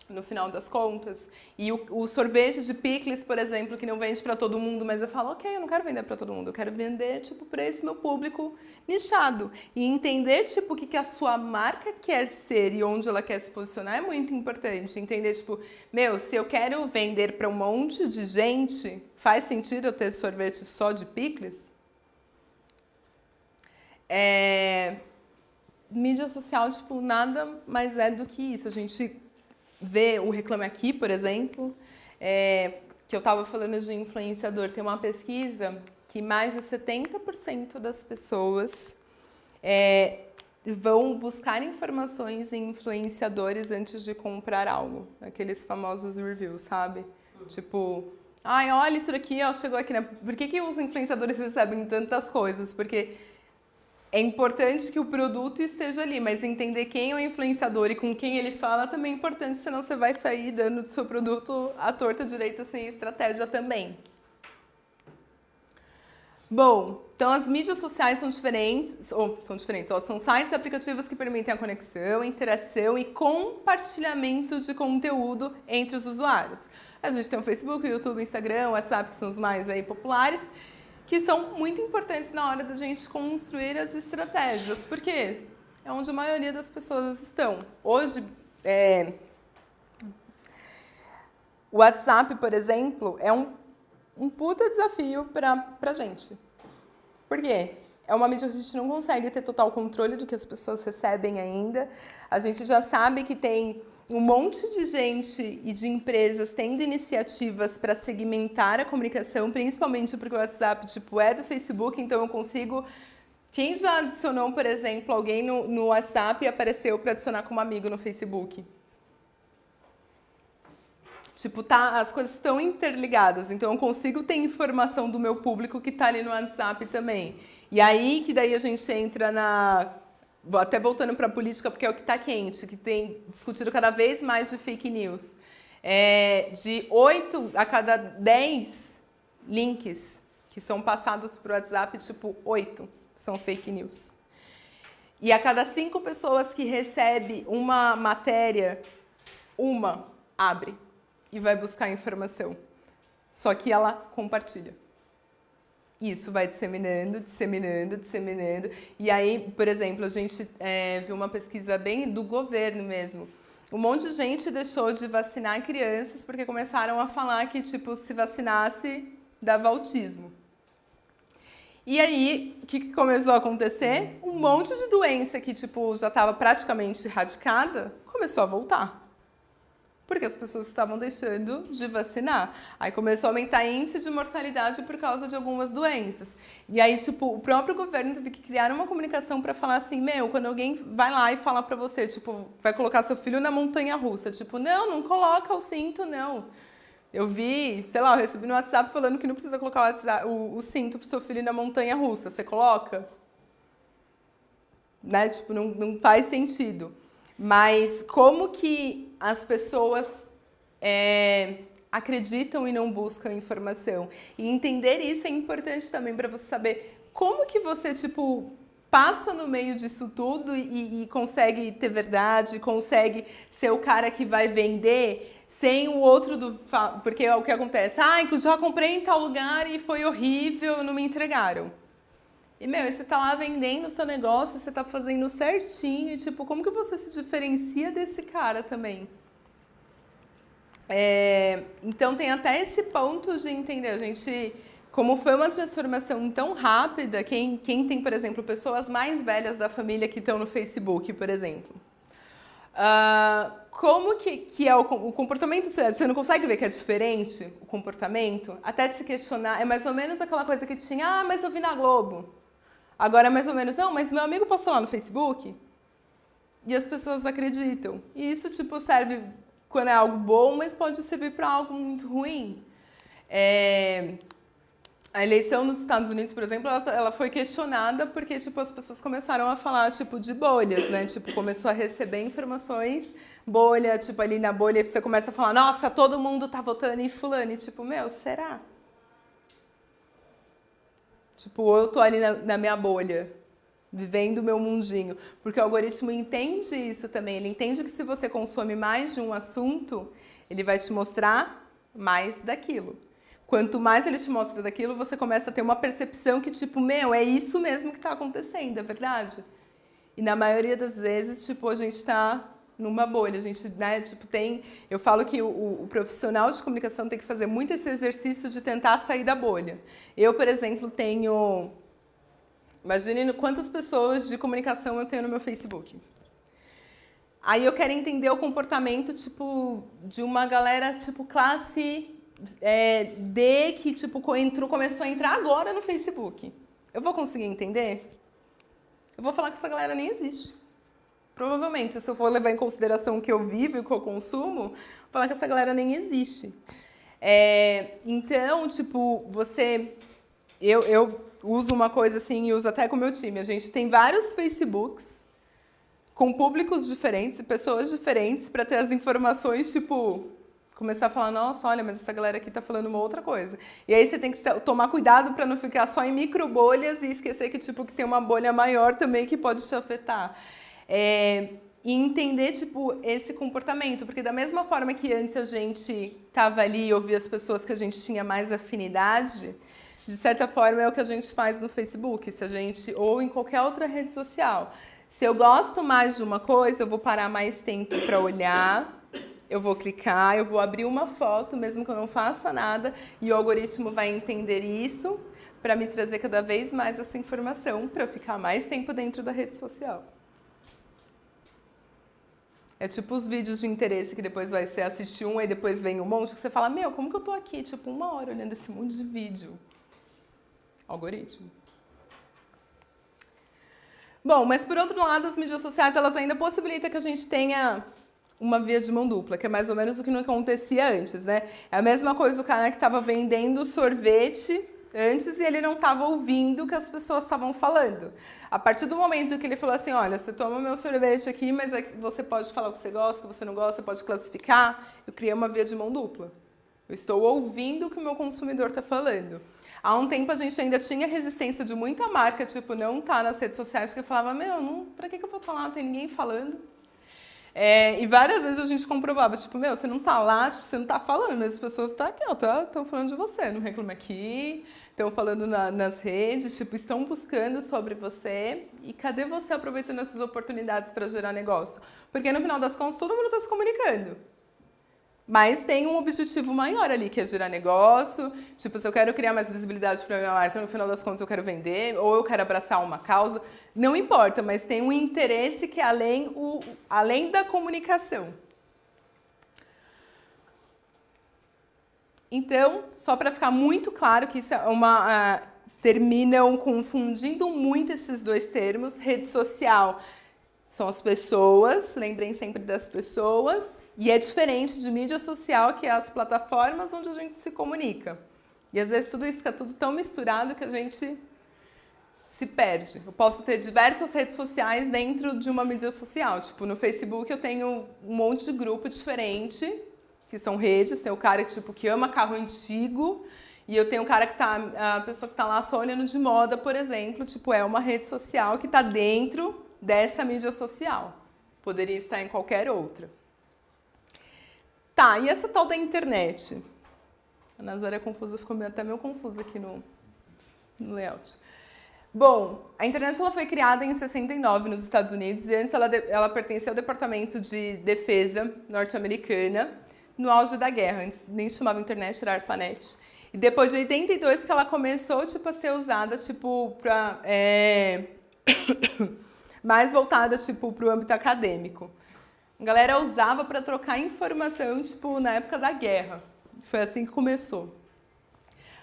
no final das contas? E o sorvete de picles, por exemplo, que não vende para todo mundo, mas eu falo, ok, eu não quero vender para todo mundo, eu quero vender, tipo, para esse meu público nichado. E entender, tipo, o que a sua marca quer ser e onde ela quer se posicionar é muito importante. Entender, tipo, meu, se eu quero vender para um monte de gente, faz sentido eu ter sorvete só de picles? Mídia social, tipo, nada mais é do que isso. A gente vê o Reclame Aqui, por exemplo, que eu estava falando de influenciador. Tem uma pesquisa que mais de 70% das pessoas vão buscar informações em influenciadores antes de comprar algo. Aqueles famosos reviews, sabe? Tipo, ai, olha isso daqui, ó, chegou aqui, né? Por que os influenciadores recebem tantas coisas? Porque é importante que o produto esteja ali, mas entender quem é o influenciador e com quem ele fala também é importante, senão você vai sair dando do seu produto à torta direita sem estratégia também. Bom, então as mídias sociais são diferentes, são sites e aplicativos que permitem a conexão, interação e compartilhamento de conteúdo entre os usuários. A gente tem o Facebook, o YouTube, o Instagram, o WhatsApp, que são os mais aí populares, que são muito importantes na hora da gente construir as estratégias, porque é onde a maioria das pessoas estão. Hoje, o WhatsApp, por exemplo, é um puta desafio pra gente. Por quê? É uma mídia que a gente não consegue ter total controle do que as pessoas recebem ainda. A gente já sabe que tem um monte de gente e de empresas tendo iniciativas para segmentar a comunicação, principalmente porque o WhatsApp, tipo, é do Facebook, então eu consigo... Quem já adicionou, por exemplo, alguém no WhatsApp e apareceu para adicionar como amigo no Facebook? Tipo, as coisas estão interligadas, então eu consigo ter informação do meu público que está ali no WhatsApp também. E aí que daí a gente entra até voltando para a política, porque é o que está quente, que tem discutido cada vez mais de fake news. De 8 a cada 10 links que são passados para o WhatsApp, tipo, 8 são fake news. E a cada 5 pessoas que recebe uma matéria, uma abre e vai buscar informação. Só que ela compartilha. Isso vai disseminando. E aí, por exemplo, a gente viu uma pesquisa bem do governo mesmo. Um monte de gente deixou de vacinar crianças porque começaram a falar que, tipo, se vacinasse, dava autismo. E aí, o que começou a acontecer? Um monte de doença que, tipo, já estava praticamente erradicada, começou a voltar. Porque as pessoas estavam deixando de vacinar. Aí começou a aumentar o índice de mortalidade por causa de algumas doenças. E aí, tipo, o próprio governo teve que criar uma comunicação para falar assim, quando alguém vai lá e fala para você, tipo, vai colocar seu filho na montanha-russa, tipo, não coloca o cinto, não. Eu vi, sei lá, eu recebi no WhatsApp falando que não precisa colocar o cinto pro seu filho na montanha-russa. Você coloca? Né? Tipo, não faz sentido. Mas como que as pessoas acreditam e não buscam informação? E entender isso é importante também para você saber como que você, tipo, passa no meio disso tudo e consegue ter verdade, consegue ser o cara que vai vender sem o outro porque é o que acontece. Eu já comprei em tal lugar e foi horrível, não me entregaram. E, você tá lá vendendo o seu negócio, você tá fazendo certinho, e, tipo, como que você se diferencia desse cara também? Então, tem até esse ponto de entender, a gente, como foi uma transformação tão rápida, quem tem, por exemplo, pessoas mais velhas da família que estão no Facebook, por exemplo, como que é o comportamento? Você não consegue ver que é diferente o comportamento? Até de se questionar, é mais ou menos aquela coisa que tinha, mas eu vi na Globo. Agora é mais ou menos, não, mas meu amigo postou lá no Facebook e as pessoas acreditam. E isso, tipo, serve quando é algo bom, mas pode servir para algo muito ruim. A eleição nos Estados Unidos, por exemplo, ela foi questionada porque, tipo, as pessoas começaram a falar, tipo, de bolhas, né? Tipo, começou a receber informações, bolha, tipo, ali na bolha você começa a falar, nossa, todo mundo tá votando em fulano. E, tipo, meu, será? Tipo, eu tô ali na minha bolha, vivendo o meu mundinho. Porque o algoritmo entende isso também. Ele entende que se você consome mais de um assunto, ele vai te mostrar mais daquilo. Quanto mais ele te mostra daquilo, você começa a ter uma percepção que, tipo, meu, é isso mesmo que tá acontecendo, é verdade? E na maioria das vezes, tipo, a gente tá numa bolha, a gente, né, tipo, tem... Eu falo que o profissional de comunicação tem que fazer muito esse exercício de tentar sair da bolha. Eu, por exemplo, tenho... Imagine quantas pessoas de comunicação eu tenho no meu Facebook. Aí eu quero entender o comportamento, tipo, de uma galera, tipo, classe D, que, tipo, começou a entrar agora no Facebook. Eu vou conseguir entender? Eu vou falar que essa galera nem existe. Provavelmente, se eu for levar em consideração o que eu vivo e o que eu consumo, vou falar que essa galera nem existe. Então, tipo, eu uso uma coisa assim e uso até com o meu time. A gente tem vários Facebooks com públicos diferentes e pessoas diferentes para ter as informações, tipo, começar a falar, nossa, olha, mas essa galera aqui tá falando uma outra coisa. E aí você tem que tomar cuidado para não ficar só em micro bolhas e esquecer que, tipo, que tem uma bolha maior também que pode te afetar. E entender, tipo, esse comportamento, porque da mesma forma que antes a gente tava ali e ouvia as pessoas que a gente tinha mais afinidade, de certa forma é o que a gente faz no Facebook, se a gente, ou em qualquer outra rede social. Se eu gosto mais de uma coisa, eu vou parar mais tempo para olhar, eu vou clicar, eu vou abrir uma foto, mesmo que eu não faça nada, e o algoritmo vai entender isso para me trazer cada vez mais essa informação, para eu ficar mais tempo dentro da rede social. É tipo os vídeos de interesse que depois vai ser assistir um e depois vem um monte, que você fala, meu, como que eu tô aqui, tipo, 1 hora olhando esse monte de vídeo? Algoritmo. Bom, mas por outro lado, as mídias sociais, elas ainda possibilitam que a gente tenha uma via de mão dupla, que é mais ou menos o que não acontecia antes, né? É a mesma coisa do cara que estava vendendo sorvete antes e ele não estava ouvindo o que as pessoas estavam falando. A partir do momento que ele falou assim, olha, você toma meu sorvete aqui, mas você pode falar o que você gosta, o que você não gosta, pode classificar, eu criei uma via de mão dupla. Eu estou ouvindo o que o meu consumidor está falando. Há um tempo a gente ainda tinha resistência de muita marca, tipo, não tá nas redes sociais, porque falava, meu, pra que eu vou estar lá, não tem ninguém falando. E várias vezes a gente comprovava, tipo, meu, você não tá lá, tipo, você não tá falando, mas as pessoas estão aqui, ó, estão falando de você, não reclama aqui, estão falando nas redes, tipo, estão buscando sobre você, e cadê você aproveitando essas oportunidades para gerar negócio? Porque no final das contas todo mundo está se comunicando. Mas tem um objetivo maior ali, que é gerar negócio. Tipo, se eu quero criar mais visibilidade para a minha marca, no final das contas eu quero vender, ou eu quero abraçar uma causa, não importa, mas tem um interesse que é além da comunicação. Então, só para ficar muito claro que isso é terminam confundindo muito esses dois termos. Rede social são as pessoas, lembrem sempre das pessoas. E é diferente de mídia social, que é as plataformas onde a gente se comunica. E às vezes tudo isso fica tudo tão misturado que a gente se perde. Eu posso ter diversas redes sociais dentro de uma mídia social. Tipo, no Facebook eu tenho um monte de grupo diferente, que são redes. Tem o cara tipo, que ama carro antigo, e eu tenho o cara que a pessoa que está lá só olhando de moda, por exemplo. Tipo, é uma rede social que está dentro dessa mídia social. Poderia estar em qualquer outra. Tá, e essa tal da internet? A Nazaré é confusa, ficou até meio confusa aqui no layout. Bom, a internet ela foi criada em 69 nos Estados Unidos e antes ela pertencia ao Departamento de Defesa norte-americana no auge da guerra. Antes nem chamava internet, era ARPANET. E depois de 82 que ela começou tipo, a ser usada tipo, mais voltada tipo, para o âmbito acadêmico. A galera usava para trocar informação, tipo, na época da guerra. Foi assim que começou.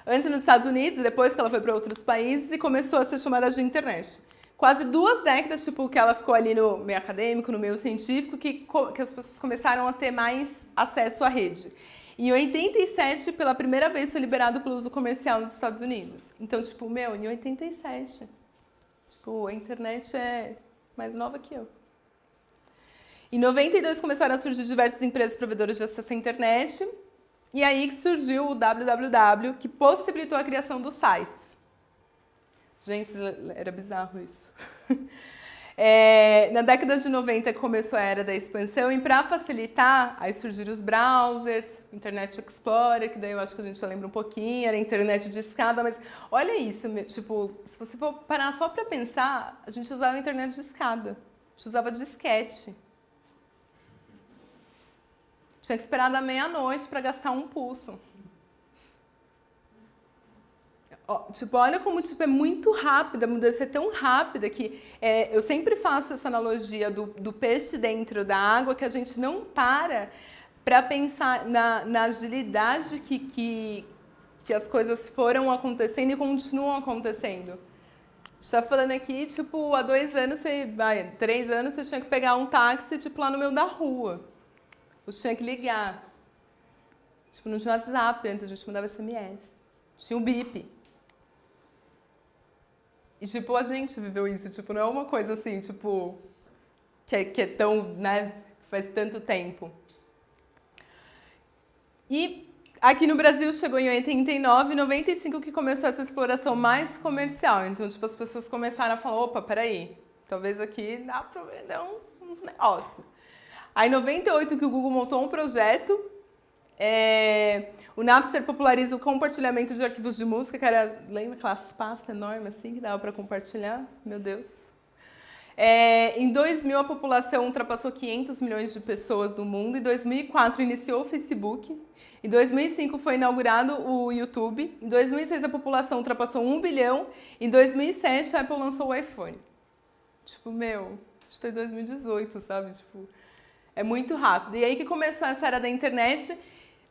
Antes nos Estados Unidos, depois que ela foi para outros países e começou a ser chamada de internet. quase 2 décadas, tipo, que ela ficou ali no meio acadêmico, no meio científico, que as pessoas começaram a ter mais acesso à rede. Em 87, pela primeira vez, foi liberado para o uso comercial nos Estados Unidos. Então, tipo, em 87. Tipo, a internet é mais nova que eu. Em 92, começaram a surgir diversas empresas provedoras de acesso à internet. E aí que surgiu o www, que possibilitou a criação dos sites. Gente, era bizarro isso. Na década de 90 começou a era da expansão e para facilitar, aí surgiram os browsers, Internet Explorer, que daí eu acho que a gente já lembra um pouquinho, era a internet de escada, mas olha isso, tipo, se você for parar só para pensar, a gente usava a internet de escada, a gente usava disquete. Tinha que esperar da meia-noite para gastar um pulso. Tipo, olha como tipo, é muito rápida, a mudança é tão rápida que eu sempre faço essa analogia do peixe dentro da água, que a gente não para pensar na agilidade que as coisas foram acontecendo e continuam acontecendo. A gente está falando aqui, tipo, há 2 anos, 3 anos, você tinha que pegar um táxi, tipo, lá no meio da rua. Você tinha que ligar. Tipo, não tinha WhatsApp antes, a gente mandava SMS. Tinha o bip. E, tipo, a gente viveu isso, tipo, não é uma coisa assim, tipo, que é tão, né, faz tanto tempo. E aqui no Brasil chegou em 89, 95 que começou essa exploração mais comercial. Então, tipo, as pessoas começaram a falar, opa, peraí, talvez aqui dá pra vender uns negócios. Aí, em 98, que o Google montou um projeto. O Napster populariza o compartilhamento de arquivos de música, que era, lembra aquelas pastas enormes assim que dava para compartilhar? Meu Deus. Em 2000, a população ultrapassou 500 milhões de pessoas no mundo. Em 2004, iniciou o Facebook. Em 2005, foi inaugurado o YouTube. Em 2006, a população ultrapassou 1 bilhão. Em 2007, a Apple lançou o iPhone. Tipo, estou em 2018, sabe? Tipo, é muito rápido. E aí que começou essa era da internet.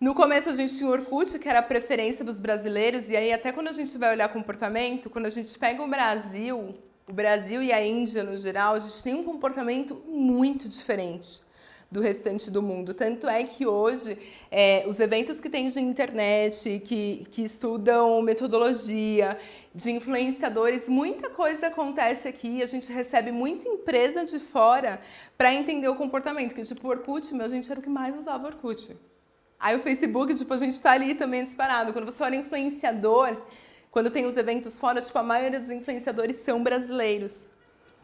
No começo a gente tinha o Orkut, que era a preferência dos brasileiros, e aí até quando a gente vai olhar comportamento, quando a gente pega o Brasil e a Índia no geral, a gente tem um comportamento muito diferente do restante do mundo. Tanto é que hoje, os eventos que tem de internet, que estudam metodologia, de influenciadores, muita coisa acontece aqui, a gente recebe muita empresa de fora para entender o comportamento, que tipo o Orkut, a gente era o que mais usava o Orkut. Aí o Facebook, tipo, a gente tá ali também disparado. Quando você olha influenciador, quando tem os eventos fora, tipo, a maioria dos influenciadores são brasileiros.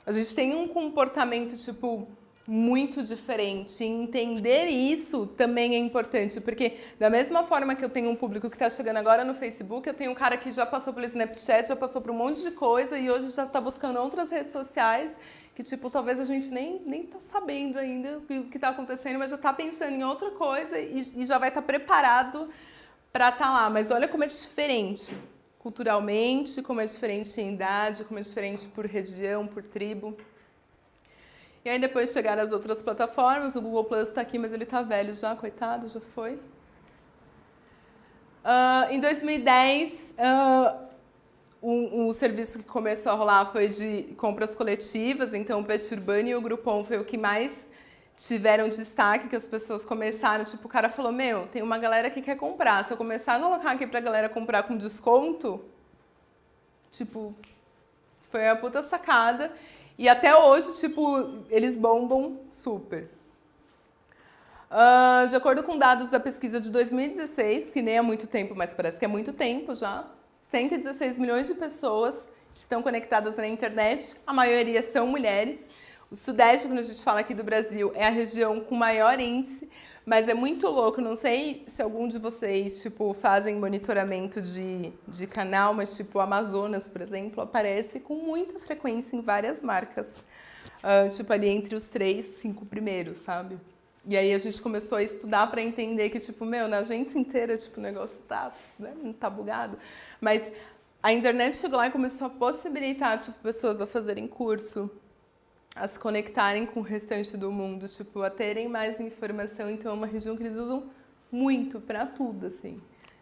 A gente tem um comportamento, tipo, muito diferente. E entender isso também é importante, porque da mesma forma que eu tenho um público que está chegando agora no Facebook, eu tenho um cara que já passou pelo Snapchat, já passou por um monte de coisa e hoje já está buscando outras redes sociais que, tipo, talvez a gente nem tá sabendo ainda o que está acontecendo, mas já está pensando em outra coisa e já vai estar preparado para estar lá. Mas olha como é diferente culturalmente, como é diferente em idade, como é diferente por região, por tribo. E aí depois chegaram as outras plataformas, o Google Plus está aqui, mas ele está velho já, coitado, já foi. Em 2010, o serviço que começou a rolar foi de compras coletivas, então o Peixe Urbano e o Groupon foi o que mais tiveram destaque, que as pessoas começaram, tipo, o cara falou, tem uma galera que quer comprar, se eu começar a colocar aqui pra galera comprar com desconto, tipo, foi uma puta sacada, e até hoje, tipo, eles bombam super. De acordo com dados da pesquisa de 2016, que nem é muito tempo, mas parece que é muito tempo já, 116 milhões de pessoas estão conectadas na internet, a maioria são mulheres. O Sudeste, quando a gente fala aqui do Brasil, é a região com maior índice, mas é muito louco, não sei se algum de vocês, tipo, fazem monitoramento de canal, mas, tipo, o Amazonas, por exemplo, aparece com muita frequência em várias marcas, tipo, ali entre os 3, 5 primeiros, sabe? E aí a gente começou a estudar para entender que, tipo, na agência inteira, tipo, o negócio tá, né, não tá bugado. Mas a internet chegou lá e começou a possibilitar, tipo, pessoas a fazerem curso, a se conectarem com o restante do mundo, tipo, a terem mais informação. Então é uma região que eles usam muito para tudo, assim.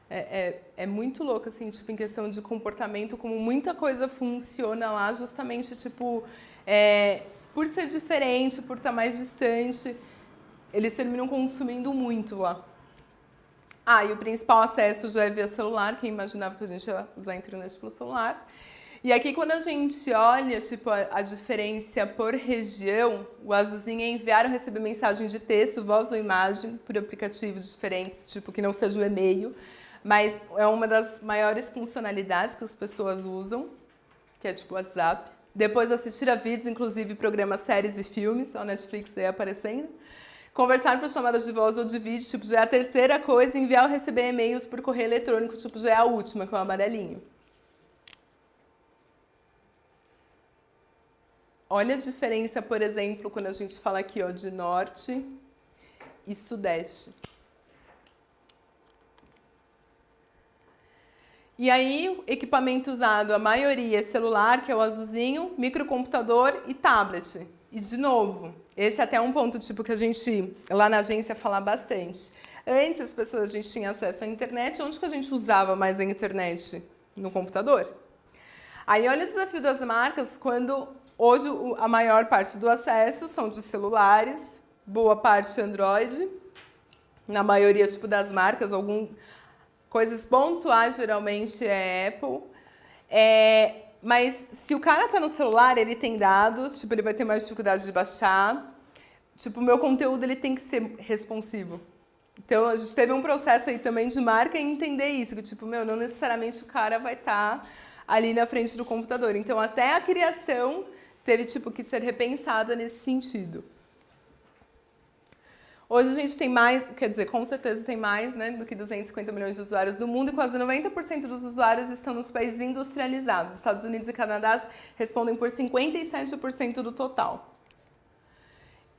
É muito louco, assim, tipo, em questão de comportamento, como muita coisa funciona lá, justamente, tipo, por ser diferente, por estar mais distante, eles terminam consumindo muito lá. Ah, e o principal acesso já é via celular, quem imaginava que a gente ia usar a internet pelo celular. E aqui, quando a gente olha, tipo, a diferença por região, o azulzinho é enviar ou receber mensagem de texto, voz ou imagem, por aplicativos diferentes, tipo, que não seja o e-mail, mas é uma das maiores funcionalidades que as pessoas usam, que é tipo o WhatsApp. Depois assistir a vídeos, inclusive programas, séries e filmes, ó, Netflix aí aparecendo. Conversar por chamadas de voz ou de vídeo, tipo, já é a terceira coisa. Enviar ou receber e-mails por correio eletrônico, tipo, já é a última, que é o amarelinho. Olha a diferença, por exemplo, quando a gente fala aqui, ó, de norte e sudeste. E aí, equipamento usado, a maioria é celular, que é o azulzinho, microcomputador e tablet. E, de novo, esse é até um ponto tipo que a gente, lá na agência, fala bastante. Antes, a gente tinha acesso à internet. Onde que a gente usava mais a internet? No computador. Aí, olha o desafio das marcas, quando hoje a maior parte do acesso são de celulares, boa parte Android, na maioria tipo das marcas, coisas pontuais geralmente é Apple. Mas se o cara tá no celular, ele tem dados, tipo, ele vai ter mais dificuldade de baixar. Tipo, o meu conteúdo ele tem que ser responsivo. Então, a gente teve um processo aí também de marca em entender isso, que tipo, não necessariamente o cara vai estar ali na frente do computador. Então, até a criação teve tipo que ser repensada nesse sentido. Hoje a gente tem mais, quer dizer, com certeza tem mais, né, do que 250 milhões de usuários do mundo e quase 90% dos usuários estão nos países industrializados. Estados Unidos e Canadá respondem por 57% do total.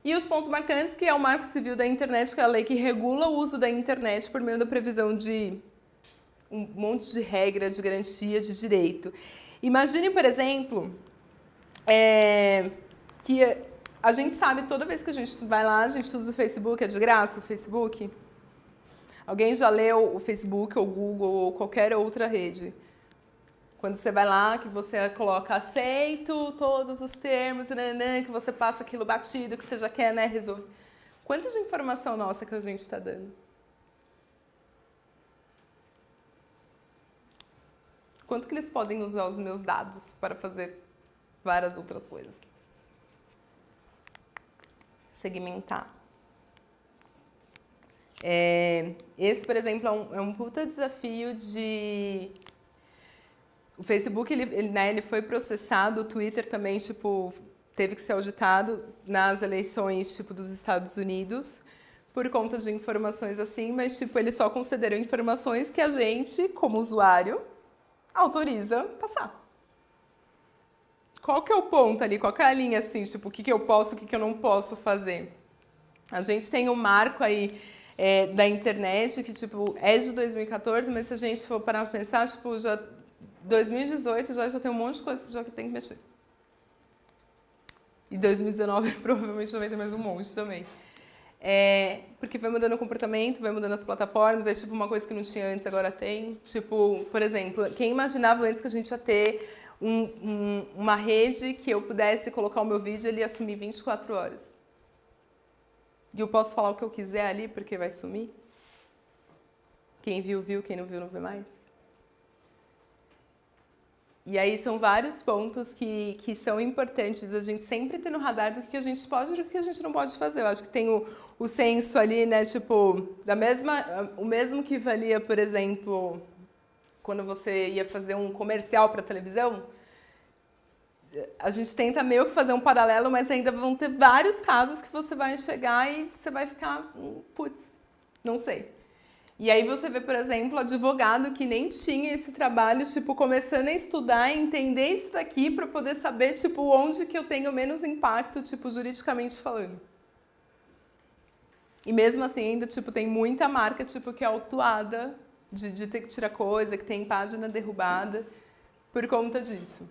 E os pontos marcantes, que é o Marco Civil da Internet, que é a lei que regula o uso da internet por meio da previsão de um monte de regra, de garantia, de direito. Imagine, por exemplo, que a gente sabe, toda vez que a gente vai lá, a gente usa o Facebook, é de graça o Facebook? Alguém já leu o Facebook, ou Google, ou qualquer outra rede? Quando você vai lá, que você coloca aceito todos os termos, que você passa aquilo batido, que você já quer, né, resolver. Quanto de informação nossa que a gente está dando? Quanto que eles podem usar os meus dados para fazer várias outras coisas? Segmentar. Esse, por exemplo, é um puta desafio de... O Facebook, ele foi processado, o Twitter também, tipo, teve que ser auditado nas eleições, tipo, dos Estados Unidos, por conta de informações assim, mas, tipo, eles só concederam informações que a gente, como usuário, autoriza passar. Qual que é o ponto ali? Qual que é a linha, assim, tipo, o que eu posso, o que eu não posso fazer? A gente tem um marco aí da internet que, tipo, é de 2014, mas se a gente for parar para pensar, tipo, já 2018 já tem um monte de coisa que já tem que mexer. E 2019 provavelmente já vai ter mais um monte também. Porque vai mudando o comportamento, vai mudando as plataformas, é tipo uma coisa que não tinha antes, agora tem. Tipo, por exemplo, quem imaginava antes que a gente ia ter uma rede que eu pudesse colocar o meu vídeo, ele ia sumir 24 horas. E eu posso falar o que eu quiser ali, porque vai sumir? Quem viu, viu, quem não viu, não vê mais. E aí são vários pontos que são importantes a gente sempre ter no radar do que a gente pode e do que a gente não pode fazer. Eu acho que tem o senso ali, né, tipo, o mesmo que valia, por exemplo, quando você ia fazer um comercial para televisão, a gente tenta meio que fazer um paralelo, mas ainda vão ter vários casos que você vai chegar e você vai ficar, putz, não sei. E aí você vê, por exemplo, advogado que nem tinha esse trabalho, tipo, começando a estudar e entender isso daqui para poder saber, tipo, onde que eu tenho menos impacto, tipo, juridicamente falando. E mesmo assim, ainda, tipo, tem muita marca, tipo, que é autuada de ter que tirar coisa, que tem página derrubada por conta disso.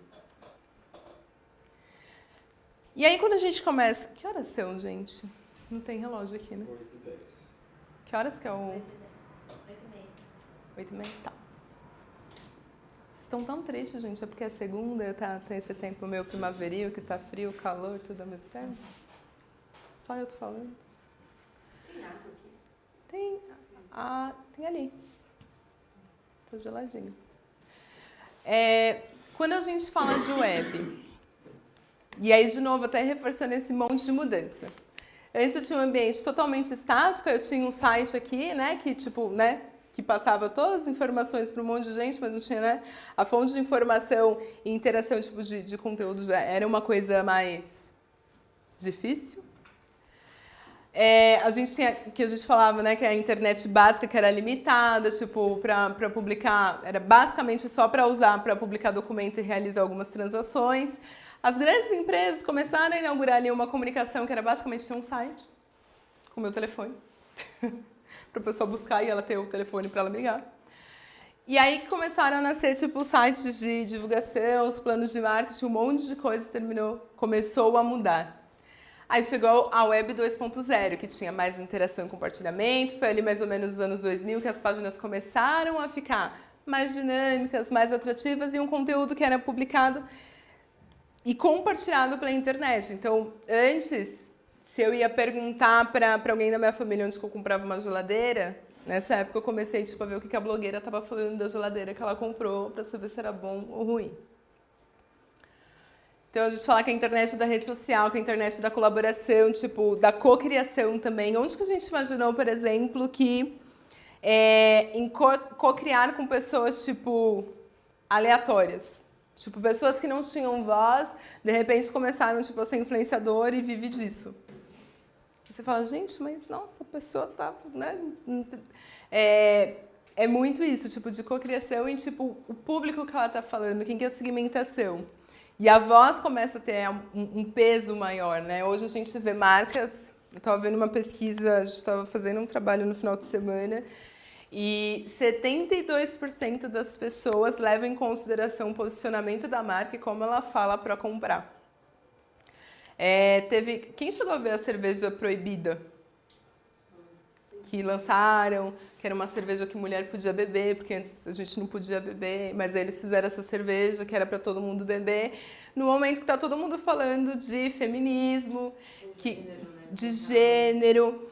E aí, quando a gente começa... Que horas são, gente? Não tem relógio aqui, né? 8h10. Que horas que é o... 8h10. 8h30? Tá. Vocês estão tão tristes, gente? É porque é segunda, tem esse tempo meio primaveril, que tá frio, calor, tudo ao mesmo tempo? Só eu tô falando. Tem água aqui? Tem ali. Tá geladinho. Quando a gente fala de web, e aí, de novo, até reforçando esse monte de mudança. Antes eu tinha um ambiente totalmente estático, eu tinha um site aqui, né, que passava todas as informações para um monte de gente, mas não tinha, né, a fonte de informação e interação tipo de conteúdo já era uma coisa mais difícil. A gente tinha, que a gente falava, né, que a internet básica que era limitada, tipo, para publicar, era basicamente só para usar para publicar documento e realizar algumas transações. As grandes empresas começaram a inaugurar ali uma comunicação que era basicamente ter um site com o meu telefone, para a pessoa buscar e ela ter o telefone para ela ligar. E aí que começaram a nascer tipo sites de divulgação, os planos de marketing, um monte de coisa começou a mudar. Aí chegou a Web 2.0, que tinha mais interação e compartilhamento, foi ali mais ou menos nos anos 2000 que as páginas começaram a ficar mais dinâmicas, mais atrativas e um conteúdo que era publicado e compartilhado pela internet. Então, antes, se eu ia perguntar para alguém da minha família onde que eu comprava uma geladeira, nessa época eu comecei a ver o que a blogueira estava falando da geladeira que ela comprou para saber se era bom ou ruim. Então, a gente fala que a internet da rede social, que a internet da colaboração, tipo, da cocriação também. Onde que a gente imaginou, por exemplo, que em cocriar com pessoas, tipo, aleatórias? Tipo, pessoas que não tinham voz, de repente começaram, tipo, a ser influenciador e vive disso. Você fala, gente, mas, nossa, a pessoa tá, né? É muito isso, tipo, de cocriação e, tipo, o público que ela tá falando, quem que é a segmentação. E a voz começa a ter um peso maior, né? Hoje a gente vê marcas, eu estava vendo uma pesquisa, a gente estava fazendo um trabalho no final de semana, e 72% das pessoas levam em consideração o posicionamento da marca e como ela fala para comprar. Quem chegou a ver a cerveja proibida? Que lançaram, que era uma cerveja que mulher podia beber, porque antes a gente não podia beber, mas aí eles fizeram essa cerveja que era para todo mundo beber, no momento que está todo mundo falando de feminismo, de gênero.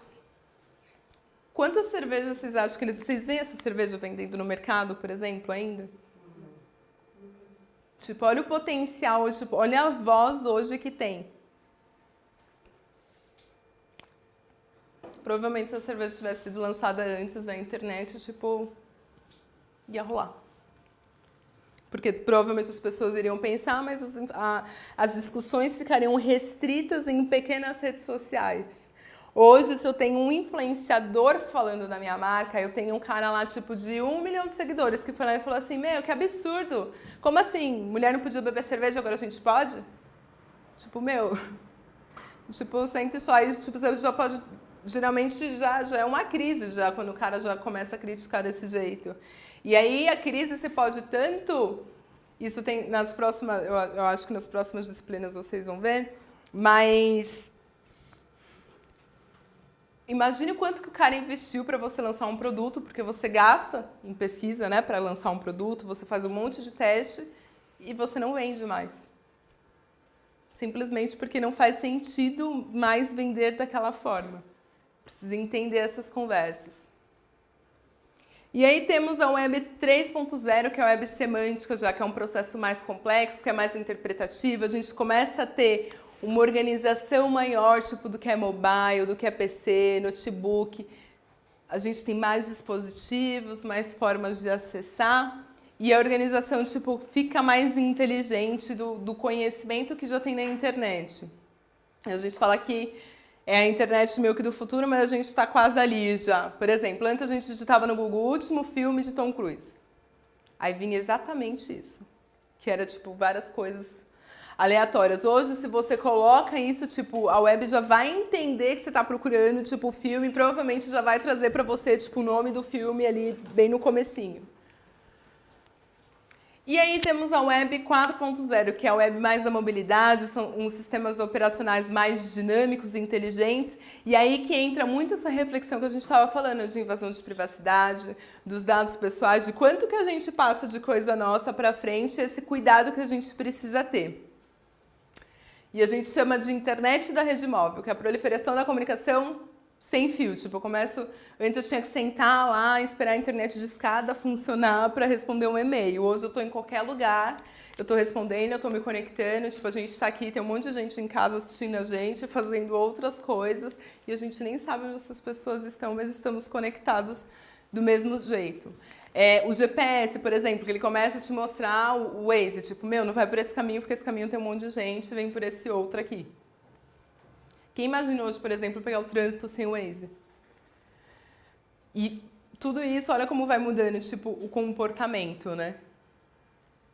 Quantas cervejas vocês acham que vocês veem essa cerveja vendendo no mercado, por exemplo, ainda? Tipo, olha o potencial, tipo, olha a voz hoje que tem. Provavelmente se a cerveja tivesse sido lançada antes na internet, tipo, ia rolar. Porque provavelmente as pessoas iriam pensar, mas as discussões ficariam restritas em pequenas redes sociais. Hoje, se eu tenho um influenciador falando da minha marca, eu tenho um cara lá, tipo, de 1 milhão de seguidores, que foi lá e falou assim, meu, que absurdo! Como assim? Mulher não podia beber cerveja, agora a gente pode? Tipo, meu... Tipo, sente só, aí, tipo, você já pode... Geralmente já é uma crise, já, quando o cara já começa a criticar desse jeito. E aí, a crise se pode tanto... Isso tem nas próximas... Eu acho que nas próximas disciplinas vocês vão ver, mas... Imagine o quanto que o cara investiu para você lançar um produto, porque você gasta em pesquisa, né, para lançar um produto, você faz um monte de teste e você não vende mais. Simplesmente porque não faz sentido mais vender daquela forma. Precisa entender essas conversas. E aí temos a Web 3.0, que é a Web semântica, já que é um processo mais complexo, que é mais interpretativo. A gente começa a ter uma organização maior, tipo, do que é mobile, do que é PC, notebook. A gente tem mais dispositivos, mais formas de acessar. E a organização, tipo, fica mais inteligente do conhecimento que já tem na internet. A gente fala que é a internet meio que do futuro, mas a gente está quase ali já. Por exemplo, antes a gente digitava no Google o último filme de Tom Cruise. Aí vinha exatamente isso. Que era, tipo, várias coisas aleatórias. Hoje, se você coloca isso, tipo, a web já vai entender que você está procurando, tipo, o filme, e provavelmente já vai trazer para você, tipo, o nome do filme ali bem no comecinho. E aí temos a Web 4.0, que é a web mais da mobilidade, são uns sistemas operacionais mais dinâmicos e inteligentes, e aí que entra muito essa reflexão que a gente estava falando de invasão de privacidade, dos dados pessoais, de quanto que a gente passa de coisa nossa para frente, esse cuidado que a gente precisa ter. E a gente chama de internet da rede móvel, que é a proliferação da comunicação sem fio. Tipo, antes eu tinha que sentar lá e esperar a internet de escada funcionar para responder um e-mail. Hoje eu estou em qualquer lugar, eu estou respondendo, eu estou me conectando. Tipo, a gente está aqui, tem um monte de gente em casa assistindo a gente, fazendo outras coisas, e a gente nem sabe onde essas pessoas estão, mas estamos conectados do mesmo jeito. O GPS, por exemplo, que ele começa a te mostrar o Waze, tipo, não vai por esse caminho, porque esse caminho tem um monte de gente, vem por esse outro aqui. Quem imagina hoje, por exemplo, pegar o trânsito sem o Waze? E tudo isso, olha como vai mudando, tipo, o comportamento, né?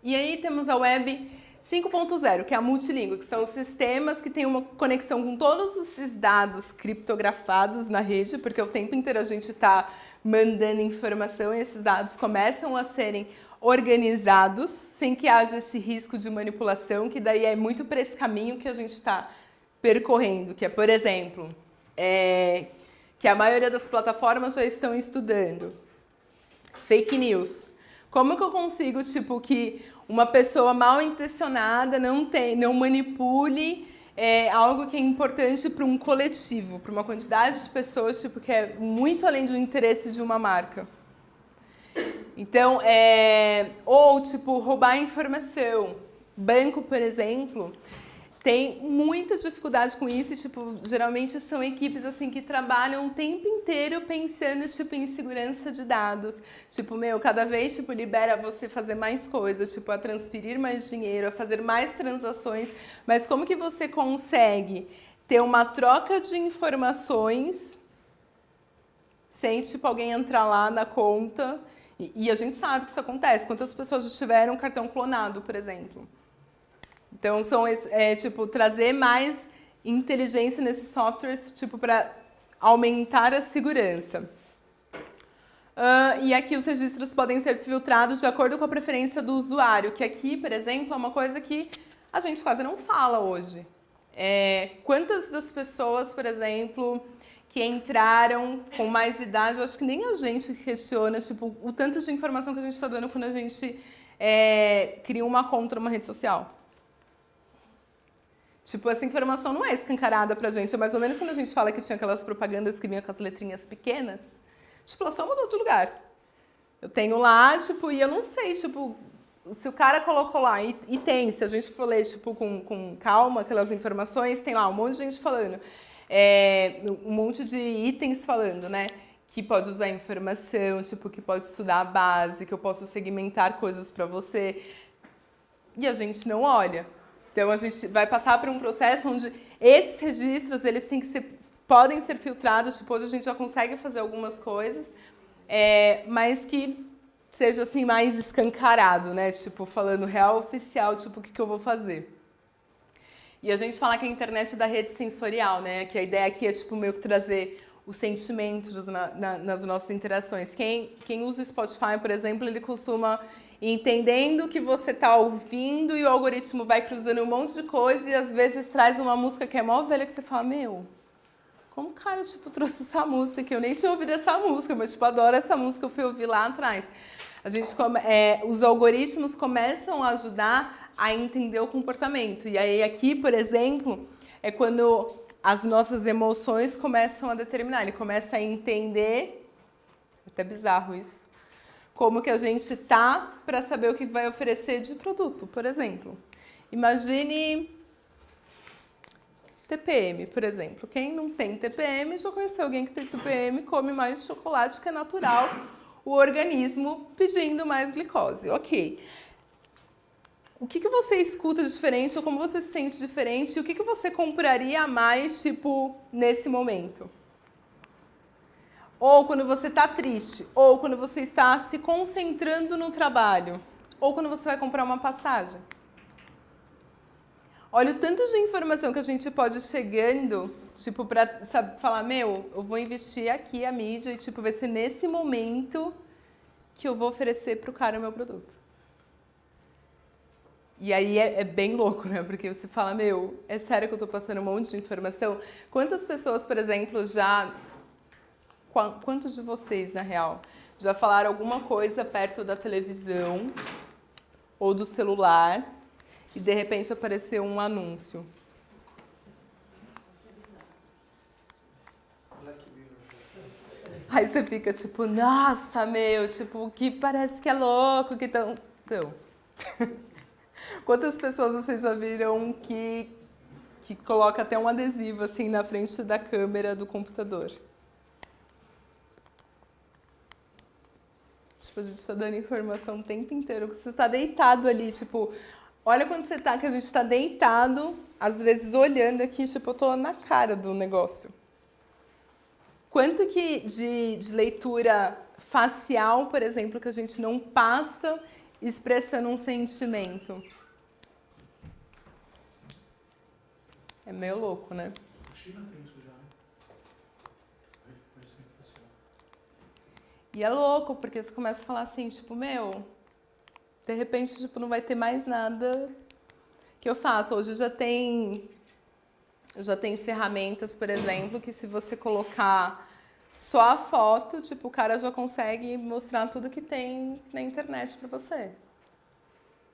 E aí temos a Web 5.0, que é a multilíngua, que são os sistemas que têm uma conexão com todos esses dados criptografados na rede, porque o tempo inteiro a gente está mandando informação e esses dados começam a serem organizados, sem que haja esse risco de manipulação, que daí é muito para esse caminho que a gente está percorrendo, que é, por exemplo, que a maioria das plataformas já estão estudando. Fake news. Como que eu consigo, tipo, que uma pessoa mal intencionada não manipule algo que é importante para um coletivo, para uma quantidade de pessoas, tipo, que é muito além do interesse de uma marca. Então, ou, tipo, roubar informação. Banco, por exemplo, tem muita dificuldade com isso, e, tipo, geralmente são equipes assim que trabalham o tempo inteiro pensando, tipo, em segurança de dados. Tipo, cada vez, tipo, libera você fazer mais coisas, tipo, a transferir mais dinheiro, a fazer mais transações, mas como que você consegue ter uma troca de informações sem, tipo, alguém entrar lá na conta? E a gente sabe que isso acontece. Quantas pessoas já tiveram cartão clonado, por exemplo? Então, tipo, trazer mais inteligência nesses softwares, tipo, para aumentar a segurança. E aqui os registros podem ser filtrados de acordo com a preferência do usuário, que aqui, por exemplo, é uma coisa que a gente quase não fala hoje. Quantas das pessoas, por exemplo, que entraram com mais idade, eu acho que nem a gente questiona, tipo, o tanto de informação que a gente está dando quando a gente cria uma conta numa rede social. Tipo, essa informação não é escancarada pra gente. É mais ou menos quando a gente fala que tinha aquelas propagandas que vinham com as letrinhas pequenas. Tipo, ela só mudou de lugar. Eu tenho lá, tipo, e eu não sei, tipo, se o cara colocou lá, e tem, se a gente for ler, tipo, com calma aquelas informações, tem lá um monte de gente falando. Um monte de itens falando, né? Que pode usar informação, tipo, que pode estudar a base, que eu posso segmentar coisas pra você. E a gente não olha. Então, a gente vai passar por um processo onde esses registros, eles podem ser filtrados, tipo, hoje a gente já consegue fazer algumas coisas, mas que seja, assim, mais escancarado, né? Tipo, falando real oficial, tipo, o que eu vou fazer. E a gente fala que a internet é da rede sensorial, né? Que a ideia aqui é, tipo, meio que trazer os sentimentos nas nossas interações. Quem usa o Spotify, por exemplo, ele costuma entendendo que você está ouvindo e o algoritmo vai cruzando um monte de coisa e às vezes traz uma música que é mó velha que você fala, como o cara, tipo, trouxe essa música que eu nem tinha ouvido essa música, mas, tipo, adoro essa música, eu fui ouvir lá atrás. Os algoritmos começam a ajudar a entender o comportamento. E aí aqui, por exemplo, é quando as nossas emoções começam a determinar, ele começa a entender, até bizarro isso, como que a gente tá para saber o que vai oferecer de produto, por exemplo. Imagine TPM, por exemplo. Quem não tem TPM, já conheceu alguém que tem TPM, come mais chocolate, que é natural, o organismo pedindo mais glicose. Ok. O que você escuta de diferente, ou como você se sente diferente, e o que você compraria a mais, tipo, nesse momento? Ou quando você está triste, ou quando você está se concentrando no trabalho, ou quando você vai comprar uma passagem. Olha o tanto de informação que a gente pode ir chegando, tipo, para falar, eu vou investir aqui a mídia e, tipo, vai ser nesse momento que eu vou oferecer para o cara o meu produto. E aí é bem louco, né? Porque você fala, meu, é sério que eu tô passando um monte de informação? Quantas pessoas, por exemplo, já... Quantos de vocês, na real, já falaram alguma coisa perto da televisão ou do celular e de repente apareceu um anúncio? Aí você fica tipo, nossa, meu, tipo, que parece que é louco, que tão... Então, quantas pessoas vocês já viram que coloca até um adesivo assim na frente da câmera do computador? Tipo, a gente tá dando informação o tempo inteiro, que você tá deitado ali, tipo, olha quando você tá, que a gente tá deitado, às vezes olhando aqui, tipo, eu tô na cara do negócio. Quanto que de leitura facial, por exemplo, que a gente não passa expressando um sentimento? É meio louco, né? A China tem isso já, né? Reconhecimento facial. E é louco, porque você começa a falar assim, tipo, meu, de repente, tipo, não vai ter mais nada que eu faça. Hoje já tem ferramentas, por exemplo, que se você colocar só a foto, tipo, o cara já consegue mostrar tudo que tem na internet pra você.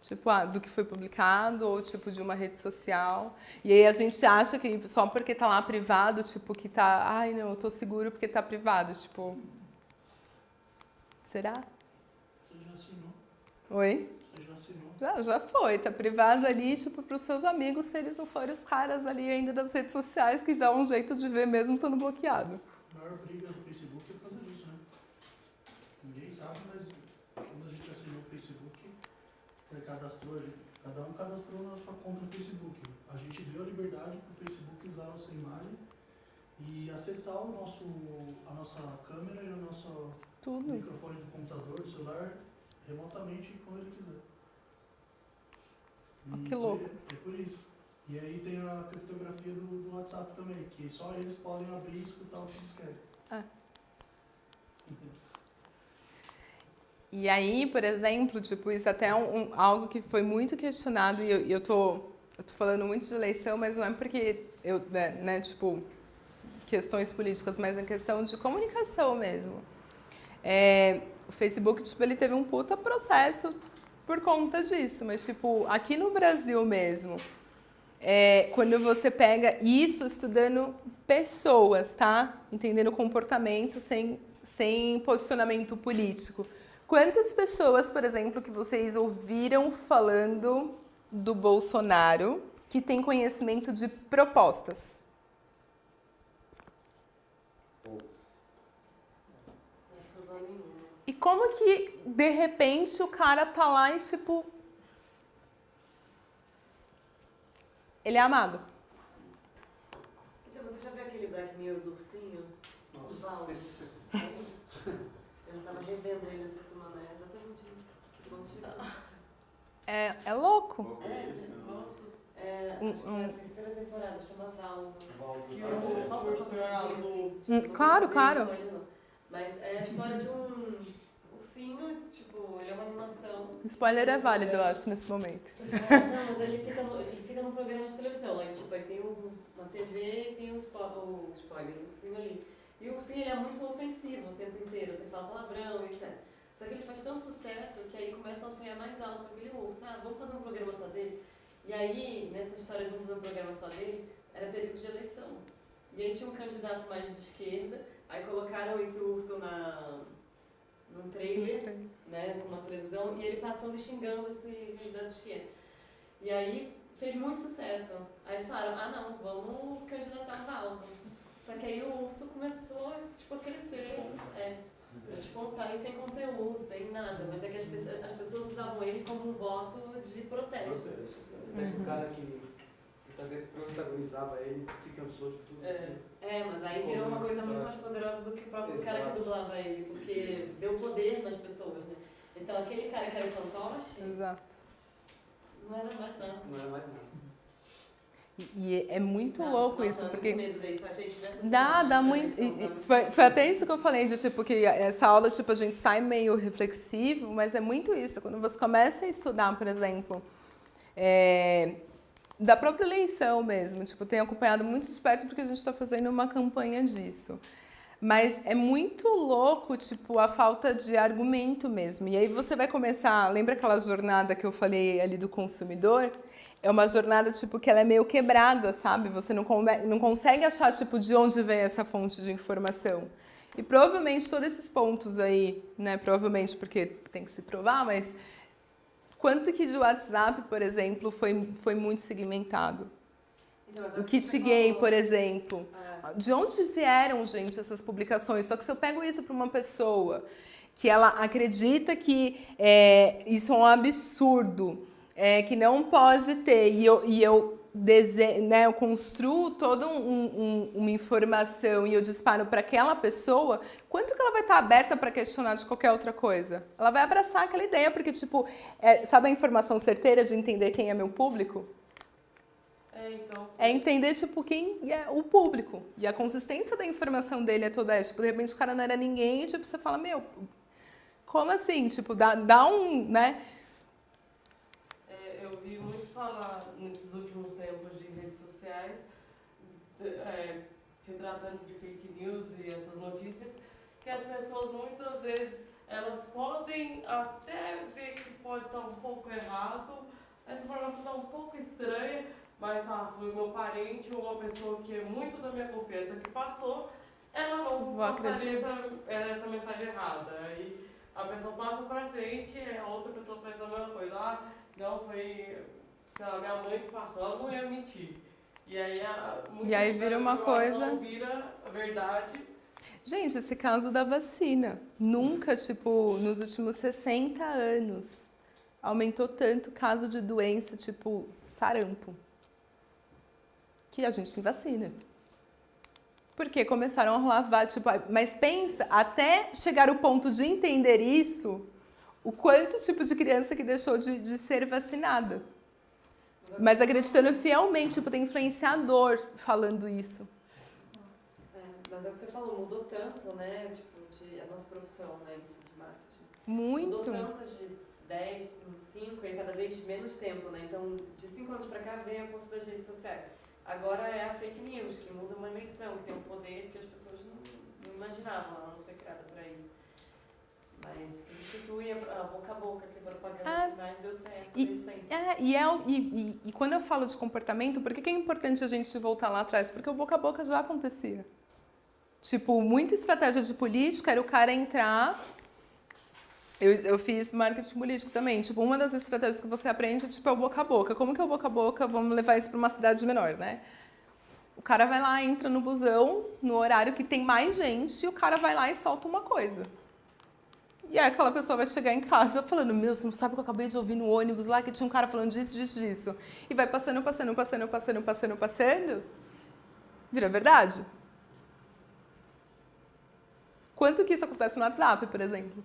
Tipo, do que foi publicado ou tipo de uma rede social. E aí a gente acha que só porque tá lá privado, tipo, que tá, ai, não, eu tô seguro porque tá privado, tipo, será? Você já assinou? Oi? Você já assinou? Já foi, tá privado ali, tipo, pros seus amigos, se eles não forem os caras ali ainda das redes sociais que dão um jeito de ver mesmo estando bloqueado. A maior briga do Facebook é por causa disso, né? Ninguém sabe, mas quando a gente assinou o Facebook, cada um cadastrou na sua conta no Facebook. A gente deu a liberdade para o Facebook usar a nossa imagem e acessar a nossa câmera e o nosso Tudo. microfone do computador, do celular, remotamente quando ele quiser. Que louco. É por isso. E aí tem a criptografia do WhatsApp também, que só eles podem abrir e escutar o que eles querem. E aí, por exemplo, tipo, isso até é algo que foi muito questionado e eu tô falando muito de eleição, mas não é porque eu, né, tipo, questões políticas, mas na questão de comunicação mesmo. O Facebook, tipo, ele teve um puta processo por conta disso, mas, tipo, aqui no Brasil mesmo, quando você pega isso estudando pessoas, tá? Entendendo o comportamento sem posicionamento político. Quantas pessoas, por exemplo, que vocês ouviram falando do Bolsonaro que tem conhecimento de propostas? E como que, de repente, o cara tá lá e, tipo... Ele é amado. Então, você já viu aquele Black Mirror do ursinho? Do Val? É isso? Eu tava revendo ele essa semana, é exatamente isso. Que bom te É louco. a terceira temporada, chama Valdo. Que o professor azul. Claro, claro. Mas é a história de um ursinho, tipo, ele é uma animação. Spoiler é válido, eu acho, nesse momento. Não, mas ele fica num programa de televisão. Aí, tipo, aí tem uma TV e tem o spoiler, o ursinho ali. E o ursinho ele é muito ofensivo o tempo inteiro, você fala palavrão, etc. Só que ele faz tanto sucesso que aí começam a sonhar mais alto com aquele urso. Vamos fazer um programa só dele? E aí, nessa história de vamos fazer um programa só dele, era período de eleição. E aí tinha um candidato mais de esquerda, aí colocaram esse urso num trailer, né, numa televisão, e ele passando e xingando esse candidato de esquerda. E aí fez muito sucesso. Aí eles falaram, não, vamos candidatar o Valdo. Só que aí o urso começou, tipo, a crescer, despontar e sem conteúdo, sem nada. Mas é que as pessoas usavam ele como um voto de protesto. O cara que protagonizava ele se cansou de tudo. Mas aí virou uma coisa muito mais poderosa do que o próprio cara que dublava ele, porque deu poder nas pessoas, né? Então aquele cara que era o fantoche, Exato. não era mais nada. Não era mais nada. E é muito louco isso, porque... Medo disso. A gente Dá muito... Foi até isso que eu falei, de tipo, que essa aula, tipo, a gente sai meio reflexivo, mas é muito isso. Quando você começa a estudar, por exemplo, Da própria eleição mesmo. Tipo, tenho acompanhado muito de perto porque a gente está fazendo uma campanha disso. Mas é muito louco, tipo, a falta de argumento mesmo. E aí você vai começar... Lembra aquela jornada que eu falei ali do consumidor? É uma jornada, tipo, que ela é meio quebrada, sabe? Você não consegue achar, tipo, de onde vem essa fonte de informação. E provavelmente todos esses pontos aí, né? Provavelmente porque tem que se provar, mas... Quanto que de WhatsApp, por exemplo, foi muito segmentado? Então, mas é O que kit você gay, falou. por exemplo. É. De onde vieram, gente, essas publicações? Só que se eu pego isso para uma pessoa que ela acredita que isso é um absurdo, que não pode ter, e eu né, eu construo toda uma informação e eu disparo para aquela pessoa, quanto que ela vai estar aberta para questionar de qualquer outra coisa? Ela vai abraçar aquela ideia, porque, tipo, sabe a informação certeira de entender quem é meu público? Então. É entender, tipo, quem é o público. E a consistência da informação dele é toda essa. Tipo, de repente o cara não era ninguém e, tipo, você fala, meu, como assim? Tipo, dá um, né? Eu vi muito falar nesses últimos tempos de redes sociais, se tratando de fake news e essas notícias, que as pessoas muitas vezes elas podem até ver que pode estar um pouco errado, essa informação está um pouco estranha, mas foi meu parente ou uma pessoa que é muito da minha confiança que passou, ela não passaria essa mensagem errada. Aí a pessoa passa pra frente e a outra pessoa faz a mesma coisa. Não, foi, sei lá, minha mãe que passou, ela não ia mentir. E aí vira uma coisa... vira a verdade. Gente, esse caso da vacina. Nunca, tipo, nos últimos 60 anos, aumentou tanto o caso de doença, tipo, sarampo. Que a gente tem vacina. Porque começaram a rolar, tipo, mas pensa, até chegar o ponto de entender isso, o quanto tipo de criança que deixou de ser vacinada. Mas acreditando fielmente, tipo, tem influenciador falando isso. Mas é o que você falou, mudou tanto, né? Tipo, a nossa profissão, né? De marketing. Muito. Mudou tanto de 10, 5 e cada vez menos tempo, né? Então, de 5 anos pra cá, vem a força das redes sociais. Agora é a fake news, que muda uma eleição, que tem um poder que as pessoas não imaginavam, ela não foi criada para isso. Mas substitui a boca a boca, que a propaganda que mais deu certo desde sempre. E quando eu falo de comportamento, por que é importante a gente voltar lá atrás? Porque o boca a boca já acontecia. Tipo, muita estratégia de política era o cara entrar... Eu fiz marketing político também. Tipo, uma das estratégias que você aprende tipo, é o boca a boca. Como que é o boca a boca? Vamos levar isso para uma cidade menor, né? O cara vai lá, entra no busão, no horário que tem mais gente, e o cara vai lá e solta uma coisa. E aí aquela pessoa vai chegar em casa falando, meu, você não sabe o que eu acabei de ouvir no ônibus lá, que tinha um cara falando disso, disso, disso. E vai passando. Vira verdade? Quanto que isso acontece no WhatsApp, por exemplo?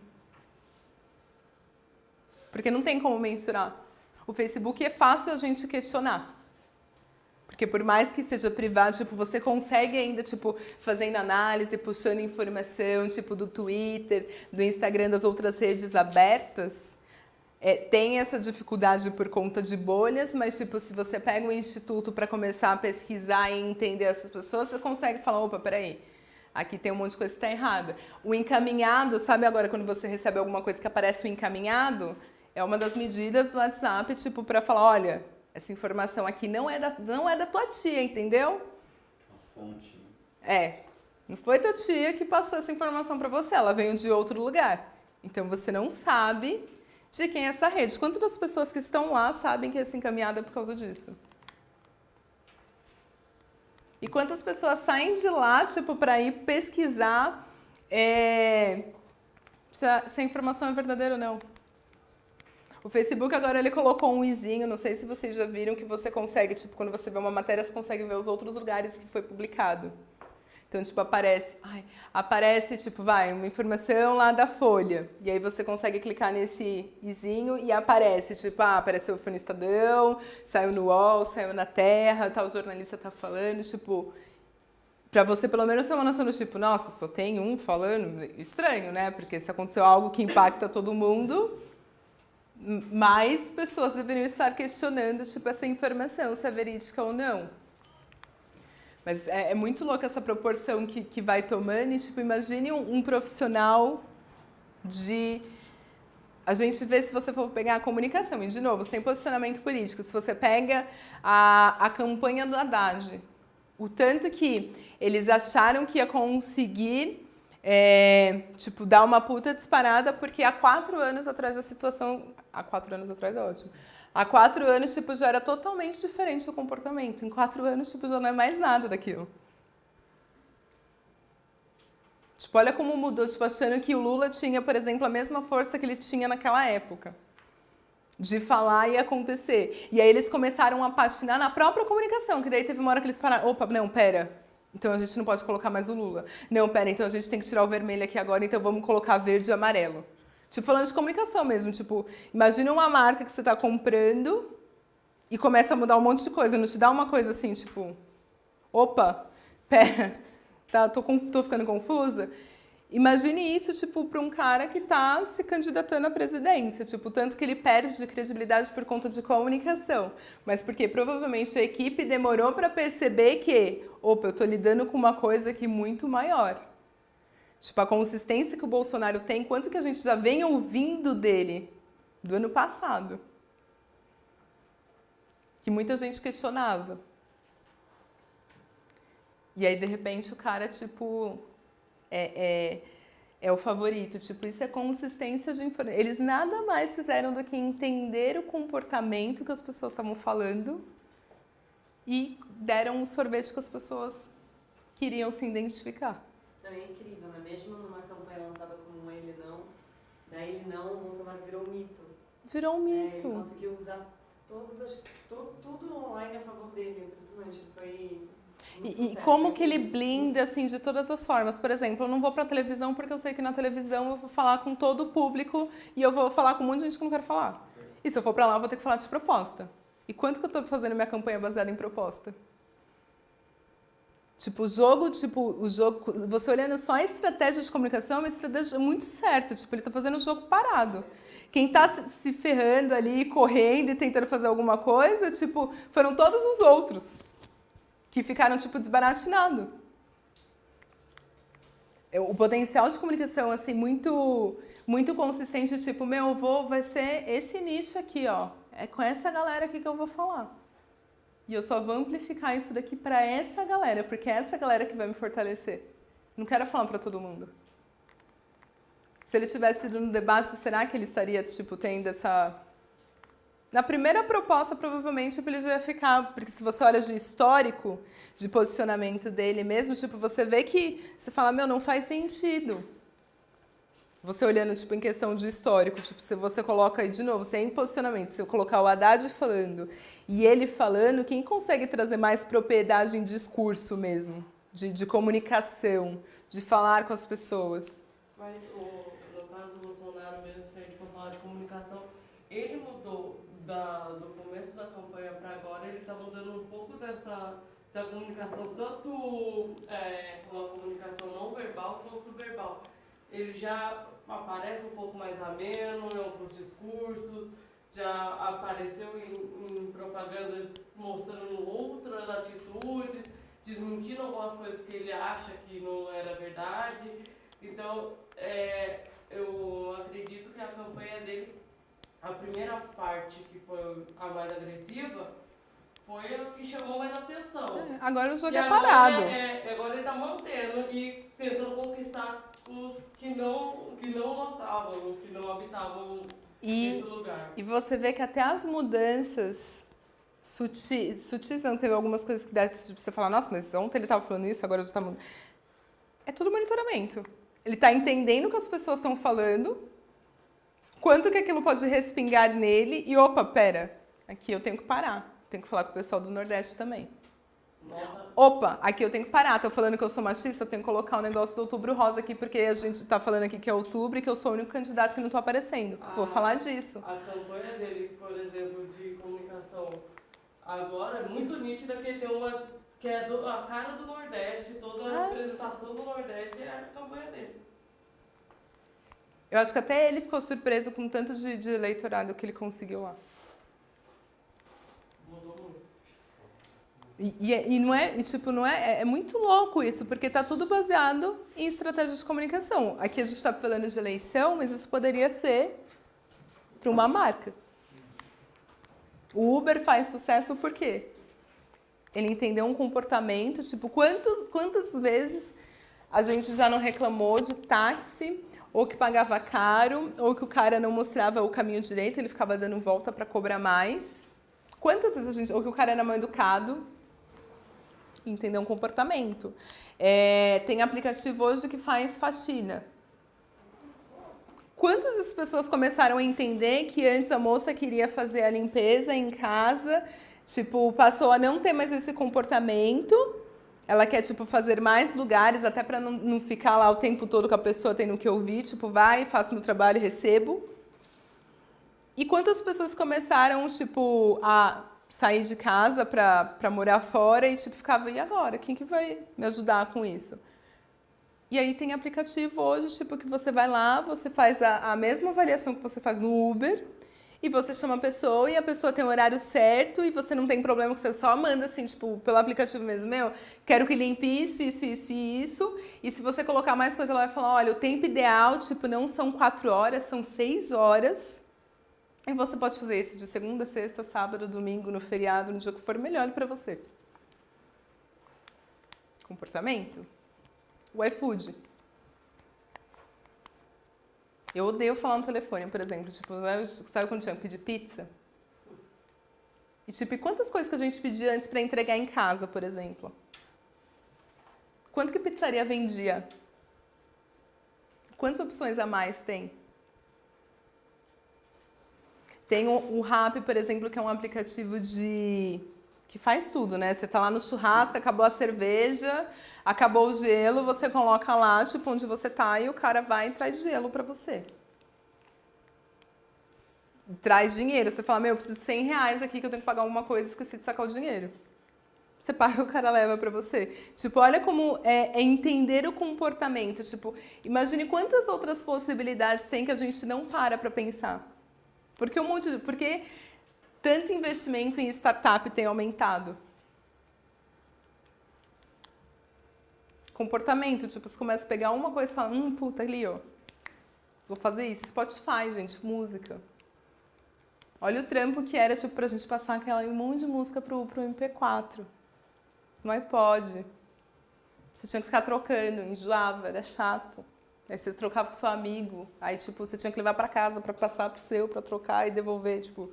Porque não tem como mensurar. O Facebook é fácil a gente questionar. Porque por mais que seja privado, tipo, você consegue ainda, tipo, fazendo análise, puxando informação, tipo, do Twitter, do Instagram, das outras redes abertas. Tem essa dificuldade por conta de bolhas, mas, tipo, se você pega um instituto para começar a pesquisar e entender essas pessoas, você consegue falar, opa, peraí, aqui tem um monte de coisa que está errada. O encaminhado, sabe agora quando você recebe alguma coisa que aparece o encaminhado? É uma das medidas do WhatsApp, tipo, para falar, olha, essa informação aqui não é da tua tia, entendeu? A fonte, né? Não foi tua tia que passou essa informação para você, ela veio de outro lugar. Então você não sabe de quem é essa rede. Quantas das pessoas que estão lá sabem que é essa encaminhada é por causa disso? E quantas pessoas saem de lá, tipo, para ir pesquisar se a informação é verdadeira ou não? O Facebook agora ele colocou um izinho, não sei se vocês já viram, que você consegue, tipo, quando você vê uma matéria, você consegue ver os outros lugares que foi publicado. Então, tipo, aparece, tipo, uma informação lá da Folha. E aí você consegue clicar nesse izinho e aparece, tipo, apareceu foi no Estadão, saiu no UOL, saiu na Terra, tal jornalista tá falando, tipo... Pra você, pelo menos, ter uma noção do tipo, nossa, só tem um falando, estranho, né? Porque se aconteceu algo que impacta todo mundo... mais pessoas deveriam estar questionando, tipo, essa informação, se é verídica ou não. Mas é muito louca essa proporção que vai tomando e, tipo, imagine um profissional de... A gente vê, se você for pegar a comunicação, e de novo, sem posicionamento político, se você pega a campanha do Haddad, o tanto que eles acharam que ia conseguir, tipo, dar uma puta disparada, porque há 4 anos atrás a situação... Há 4 anos atrás é ótimo. Há 4 anos, tipo, já era totalmente diferente o comportamento. Em 4 anos, tipo, já não é mais nada daquilo. Tipo, olha como mudou, tipo, achando que o Lula tinha, por exemplo, a mesma força que ele tinha naquela época. De falar e acontecer. E aí eles começaram a patinar na própria comunicação, que daí teve uma hora que eles pararam, opa, não, pera, então a gente não pode colocar mais o Lula. Não, pera, então a gente tem que tirar o vermelho aqui agora, então vamos colocar verde e amarelo. Tipo, falando de comunicação mesmo, tipo, imagina uma marca que você está comprando e começa a mudar um monte de coisa, não te dá uma coisa assim, tipo, opa, pera, tá, tô ficando confusa? Imagine isso, tipo, para um cara que está se candidatando à presidência, tipo, tanto que ele perde de credibilidade por conta de comunicação, mas porque provavelmente a equipe demorou para perceber que, opa, eu estou lidando com uma coisa aqui muito maior. Tipo, a consistência que o Bolsonaro tem, quanto que a gente já vem ouvindo dele do ano passado. Que muita gente questionava. E aí, de repente, o cara, tipo, é o favorito. Tipo, isso é consistência de informação. Eles nada mais fizeram do que entender o comportamento que as pessoas estavam falando e deram um sorvete que as pessoas queriam se identificar. É incrível, né? Mesmo numa campanha lançada como Ele Não, o Bolsonaro virou um mito. Virou um mito. Ele conseguiu usar tudo online a favor dele, impressionante. Foi E como que ele blinda, assim, de todas as formas? Por exemplo, eu não vou pra televisão porque eu sei que na televisão eu vou falar com todo o público e eu vou falar com um monte de gente que eu não quero falar. E se eu for pra lá, eu vou ter que falar de proposta. E quanto que eu tô fazendo minha campanha baseada em proposta? Tipo, o jogo, você olhando só a estratégia de comunicação é uma estratégia muito certa. Tipo, ele tá fazendo o jogo parado. Quem tá se ferrando ali, correndo e tentando fazer alguma coisa, tipo, foram todos os outros que ficaram, tipo, desbaratinados. O potencial de comunicação, assim, muito, muito consistente, tipo, vai ser esse nicho aqui, ó. É com essa galera aqui que eu vou falar. E eu só vou amplificar isso daqui pra essa galera, porque é essa galera que vai me fortalecer. Não quero falar pra todo mundo. Se ele tivesse ido no debate, será que ele estaria, tipo, tendo essa... Na primeira proposta, provavelmente, tipo, ele já ia ficar... Porque se você olha de histórico, de posicionamento dele mesmo, tipo, você vê que... Você fala, não faz sentido. Você olhando, tipo, em questão de histórico, tipo, se você coloca aí, de novo, sem posicionamento, se eu colocar o Haddad falando e ele falando, quem consegue trazer mais propriedade em discurso mesmo? De comunicação, de falar com as pessoas? Mas no caso do Bolsonaro mesmo, se a gente for falar de comunicação, ele mudou do começo da campanha para agora, ele está mudando um pouco da comunicação, tanto uma comunicação não verbal quanto verbal. Ele já aparece um pouco mais ameno em alguns discursos, já apareceu em propaganda mostrando outras atitudes, desmentindo algumas coisas que ele acha que não era verdade. Então, eu acredito que a campanha dele, a primeira parte que foi a mais agressiva, foi a que chamou mais atenção. Agora o jogo E é parado. Agora ele está mantendo e tentando conquistar os que não gostavam, que não habitavam nesse lugar. E você vê que até as mudanças sutis não teve algumas coisas que dá tipo, você falar, nossa, mas ontem ele estava falando isso, agora já está mudando. É tudo monitoramento. Ele está entendendo o que as pessoas estão falando, quanto que aquilo pode respingar nele e, opa, pera, aqui eu tenho que parar. Tenho que falar com o pessoal do Nordeste também. Nossa. Opa, aqui eu tenho que parar. Tô falando que eu sou machista, eu tenho que colocar o negócio do Outubro Rosa aqui, porque a gente tá falando aqui que é outubro e que eu sou o único candidato que não tô aparecendo. Vou falar disso. A campanha dele, por exemplo, de comunicação agora é muito nítida, que ele tem uma... que é a cara do Nordeste, toda a representação do Nordeste é a campanha dele. Eu acho que até ele ficou surpreso com o tanto de eleitorado que ele conseguiu lá. Mudou muito. E não é, e, tipo, não é, é muito louco isso, porque tá tudo baseado em estratégias de comunicação. Aqui a gente está falando de eleição, mas isso poderia ser para uma marca. O Uber faz sucesso por quê? Ele entendeu um comportamento, tipo, quantas vezes a gente já não reclamou de táxi, ou que pagava caro, ou que o cara não mostrava o caminho direito, ele ficava dando volta para cobrar mais. Quantas vezes a gente, ou que o cara era mal educado, entender um comportamento. Tem aplicativo hoje que faz faxina. Quantas as pessoas começaram a entender que antes a moça queria fazer a limpeza em casa, tipo, passou a não ter mais esse comportamento, ela quer, tipo, fazer mais lugares, até para não ficar lá o tempo todo com a pessoa tendo que ouvir, tipo, vai, faço meu trabalho e recebo. E quantas pessoas começaram, tipo, a sair de casa para morar fora e tipo ficava, e agora? Quem que vai me ajudar com isso? E aí tem aplicativo hoje, tipo, que você vai lá, você faz a mesma avaliação que você faz no Uber, e você chama a pessoa, e a pessoa tem o horário certo, e você não tem problema, que você só manda assim, tipo, pelo aplicativo mesmo, quero que limpe isso, isso, isso e isso, e se você colocar mais coisa, ela vai falar, olha, o tempo ideal, tipo, não são 4 horas, são 6 horas, e você pode fazer isso de segunda, sexta, sábado, domingo, no feriado, no dia que for melhor para você. Comportamento. O iFood. Eu odeio falar no telefone, por exemplo. Tipo, sabe quando tinha que pedir pizza? E tipo, quantas coisas que a gente pedia antes para entregar em casa, por exemplo? Quanto que pizzaria vendia? Quantas opções a mais tem? Tem o Rappi, por exemplo, que é um aplicativo que faz tudo, né? Você tá lá no churrasco, acabou a cerveja, acabou o gelo, você coloca lá, tipo, onde você tá e o cara vai e traz gelo pra você. Traz dinheiro. Você fala, eu preciso de 100 reais aqui que eu tenho que pagar alguma coisa, esqueci de sacar o dinheiro. Você paga, o cara leva pra você. Tipo, olha como é entender o comportamento. Tipo, imagine quantas outras possibilidades tem que a gente não para pra pensar. Porque tanto investimento em startup tem aumentado. Comportamento, tipo, você começa a pegar uma coisa e fala, puta, ali, ó. Vou fazer isso. Spotify, gente, música. Olha o trampo que era, tipo, pra gente passar um monte de música pro MP4. No iPod. Você tinha que ficar trocando, enjoava, era chato. Aí você trocava com seu amigo, aí tipo, você tinha que levar pra casa pra passar pro seu, pra trocar e devolver, tipo.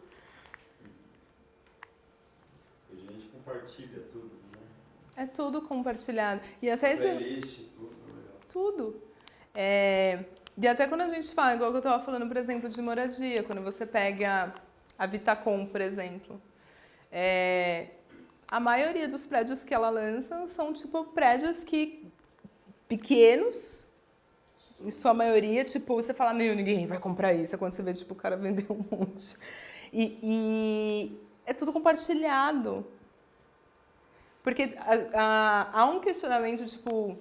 Hoje a gente compartilha tudo, né? É tudo compartilhado. E até esse... Playlist, tudo, legal. Tudo. E até quando a gente fala, igual que eu tava falando, por exemplo, de moradia, quando você pega a Vitacom, por exemplo. A maioria dos prédios que ela lança são, tipo, prédios pequenos, em sua maioria, tipo, você fala, ninguém vai comprar isso. É quando você vê, tipo, o cara vendeu um monte. E é tudo compartilhado. Porque há um questionamento, tipo,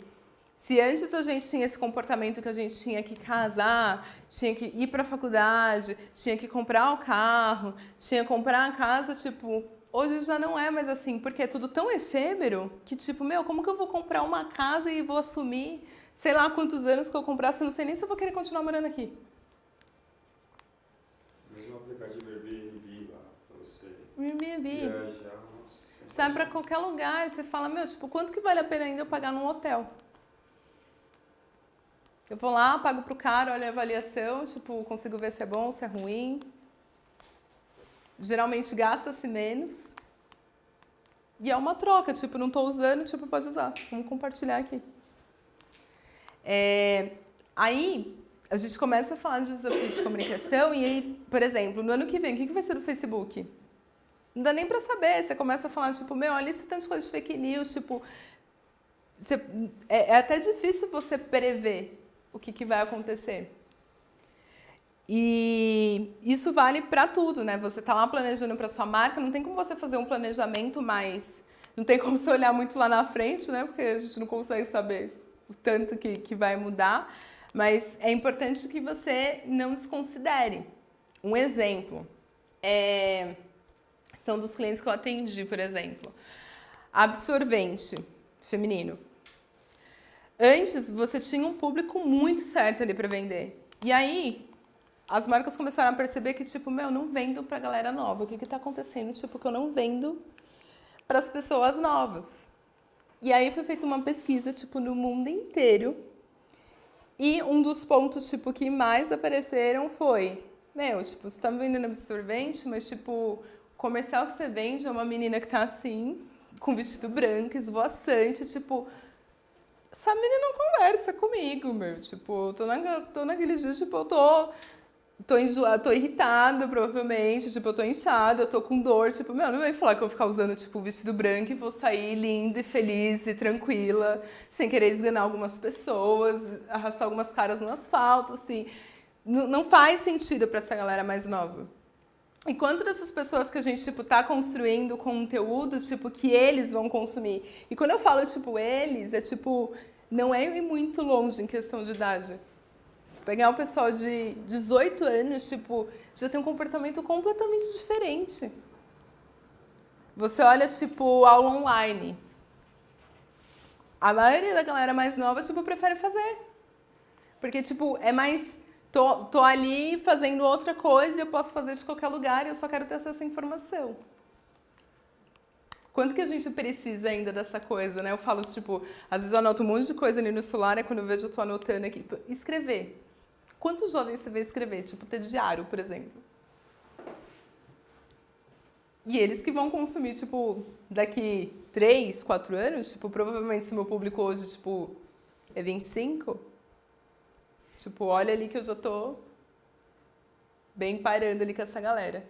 se antes a gente tinha esse comportamento que a gente tinha que casar, tinha que ir para a faculdade, tinha que comprar o carro, tinha que comprar a casa, tipo, hoje já não é mais assim, porque é tudo tão efêmero que, tipo, como que eu vou comprar uma casa e vou assumir, sei lá quantos anos que eu comprasse, eu não sei nem se eu vou querer continuar morando aqui. Mesmo o aplicativo Airbnb lá, pra você Airbnb. viajar, nossa. Sai para qualquer lugar, você fala, tipo, quanto que vale a pena ainda eu pagar num hotel? Eu vou lá, pago pro cara, olho a avaliação, tipo, consigo ver se é bom, se é ruim. Geralmente gasta-se menos. E é uma troca, tipo, não tô usando, tipo, pode usar. Vamos compartilhar aqui. Aí, a gente começa a falar de desafios de comunicação e aí, por exemplo, no ano que vem, o que vai ser do Facebook? Não dá nem pra saber. Você começa a falar, tipo, olha esse tanto de coisa de fake news, tipo... É até difícil você prever o que vai acontecer. E isso vale para tudo, né? Você tá lá planejando para sua marca, não tem como você fazer um planejamento mais... Não tem como você olhar muito lá na frente, né? Porque a gente não consegue saber o tanto que vai mudar. Mas é importante que você não desconsidere. Um exemplo são dos clientes que eu atendi, por exemplo. Absorvente feminino. Antes, você tinha um público muito certo ali para vender. E aí, as marcas começaram a perceber que, tipo, não vendo pra galera nova. O que tá acontecendo? Tipo, que eu não vendo para as pessoas novas. E aí foi feita uma pesquisa, tipo, no mundo inteiro. E um dos pontos, tipo, que mais apareceram foi... tipo, você tá me vendendo absorvente, mas, tipo, o comercial que você vende é uma menina que tá assim, com vestido branco, esvoaçante, tipo... Essa menina não conversa comigo, Tipo, tô naquele dia, tipo, eu tô enjoada, tô irritada, provavelmente, tipo, eu tô inchada, eu tô com dor, tipo, não vai falar que eu vou ficar usando, tipo, vestido branco e vou sair linda e feliz e tranquila, sem querer esganar algumas pessoas, arrastar algumas caras no asfalto, assim. Não faz sentido pra essa galera mais nova. E quanto dessas pessoas que a gente, tipo, tá construindo conteúdo, tipo, que eles vão consumir? E quando eu falo, tipo, eles, é tipo, não é ir muito longe em questão de idade. Se pegar um pessoal de 18 anos, tipo, já tem um comportamento completamente diferente. Você olha, tipo, aula online. A maioria da galera mais nova, tipo, prefere fazer. Porque, tipo, é mais... Tô ali fazendo outra coisa e eu posso fazer de qualquer lugar e eu só quero ter acesso à informação. Quanto que a gente precisa ainda dessa coisa, né? Eu falo, tipo, às vezes eu anoto um monte de coisa ali no celular, e quando eu vejo eu tô anotando aqui. Escrever. Quantos jovens você vê escrever? Tipo, ter diário, por exemplo. E eles que vão consumir, tipo, daqui 3, 4 anos, tipo, provavelmente se o meu público hoje, tipo, é 25, tipo, olha ali que eu já tô bem parando ali com essa galera.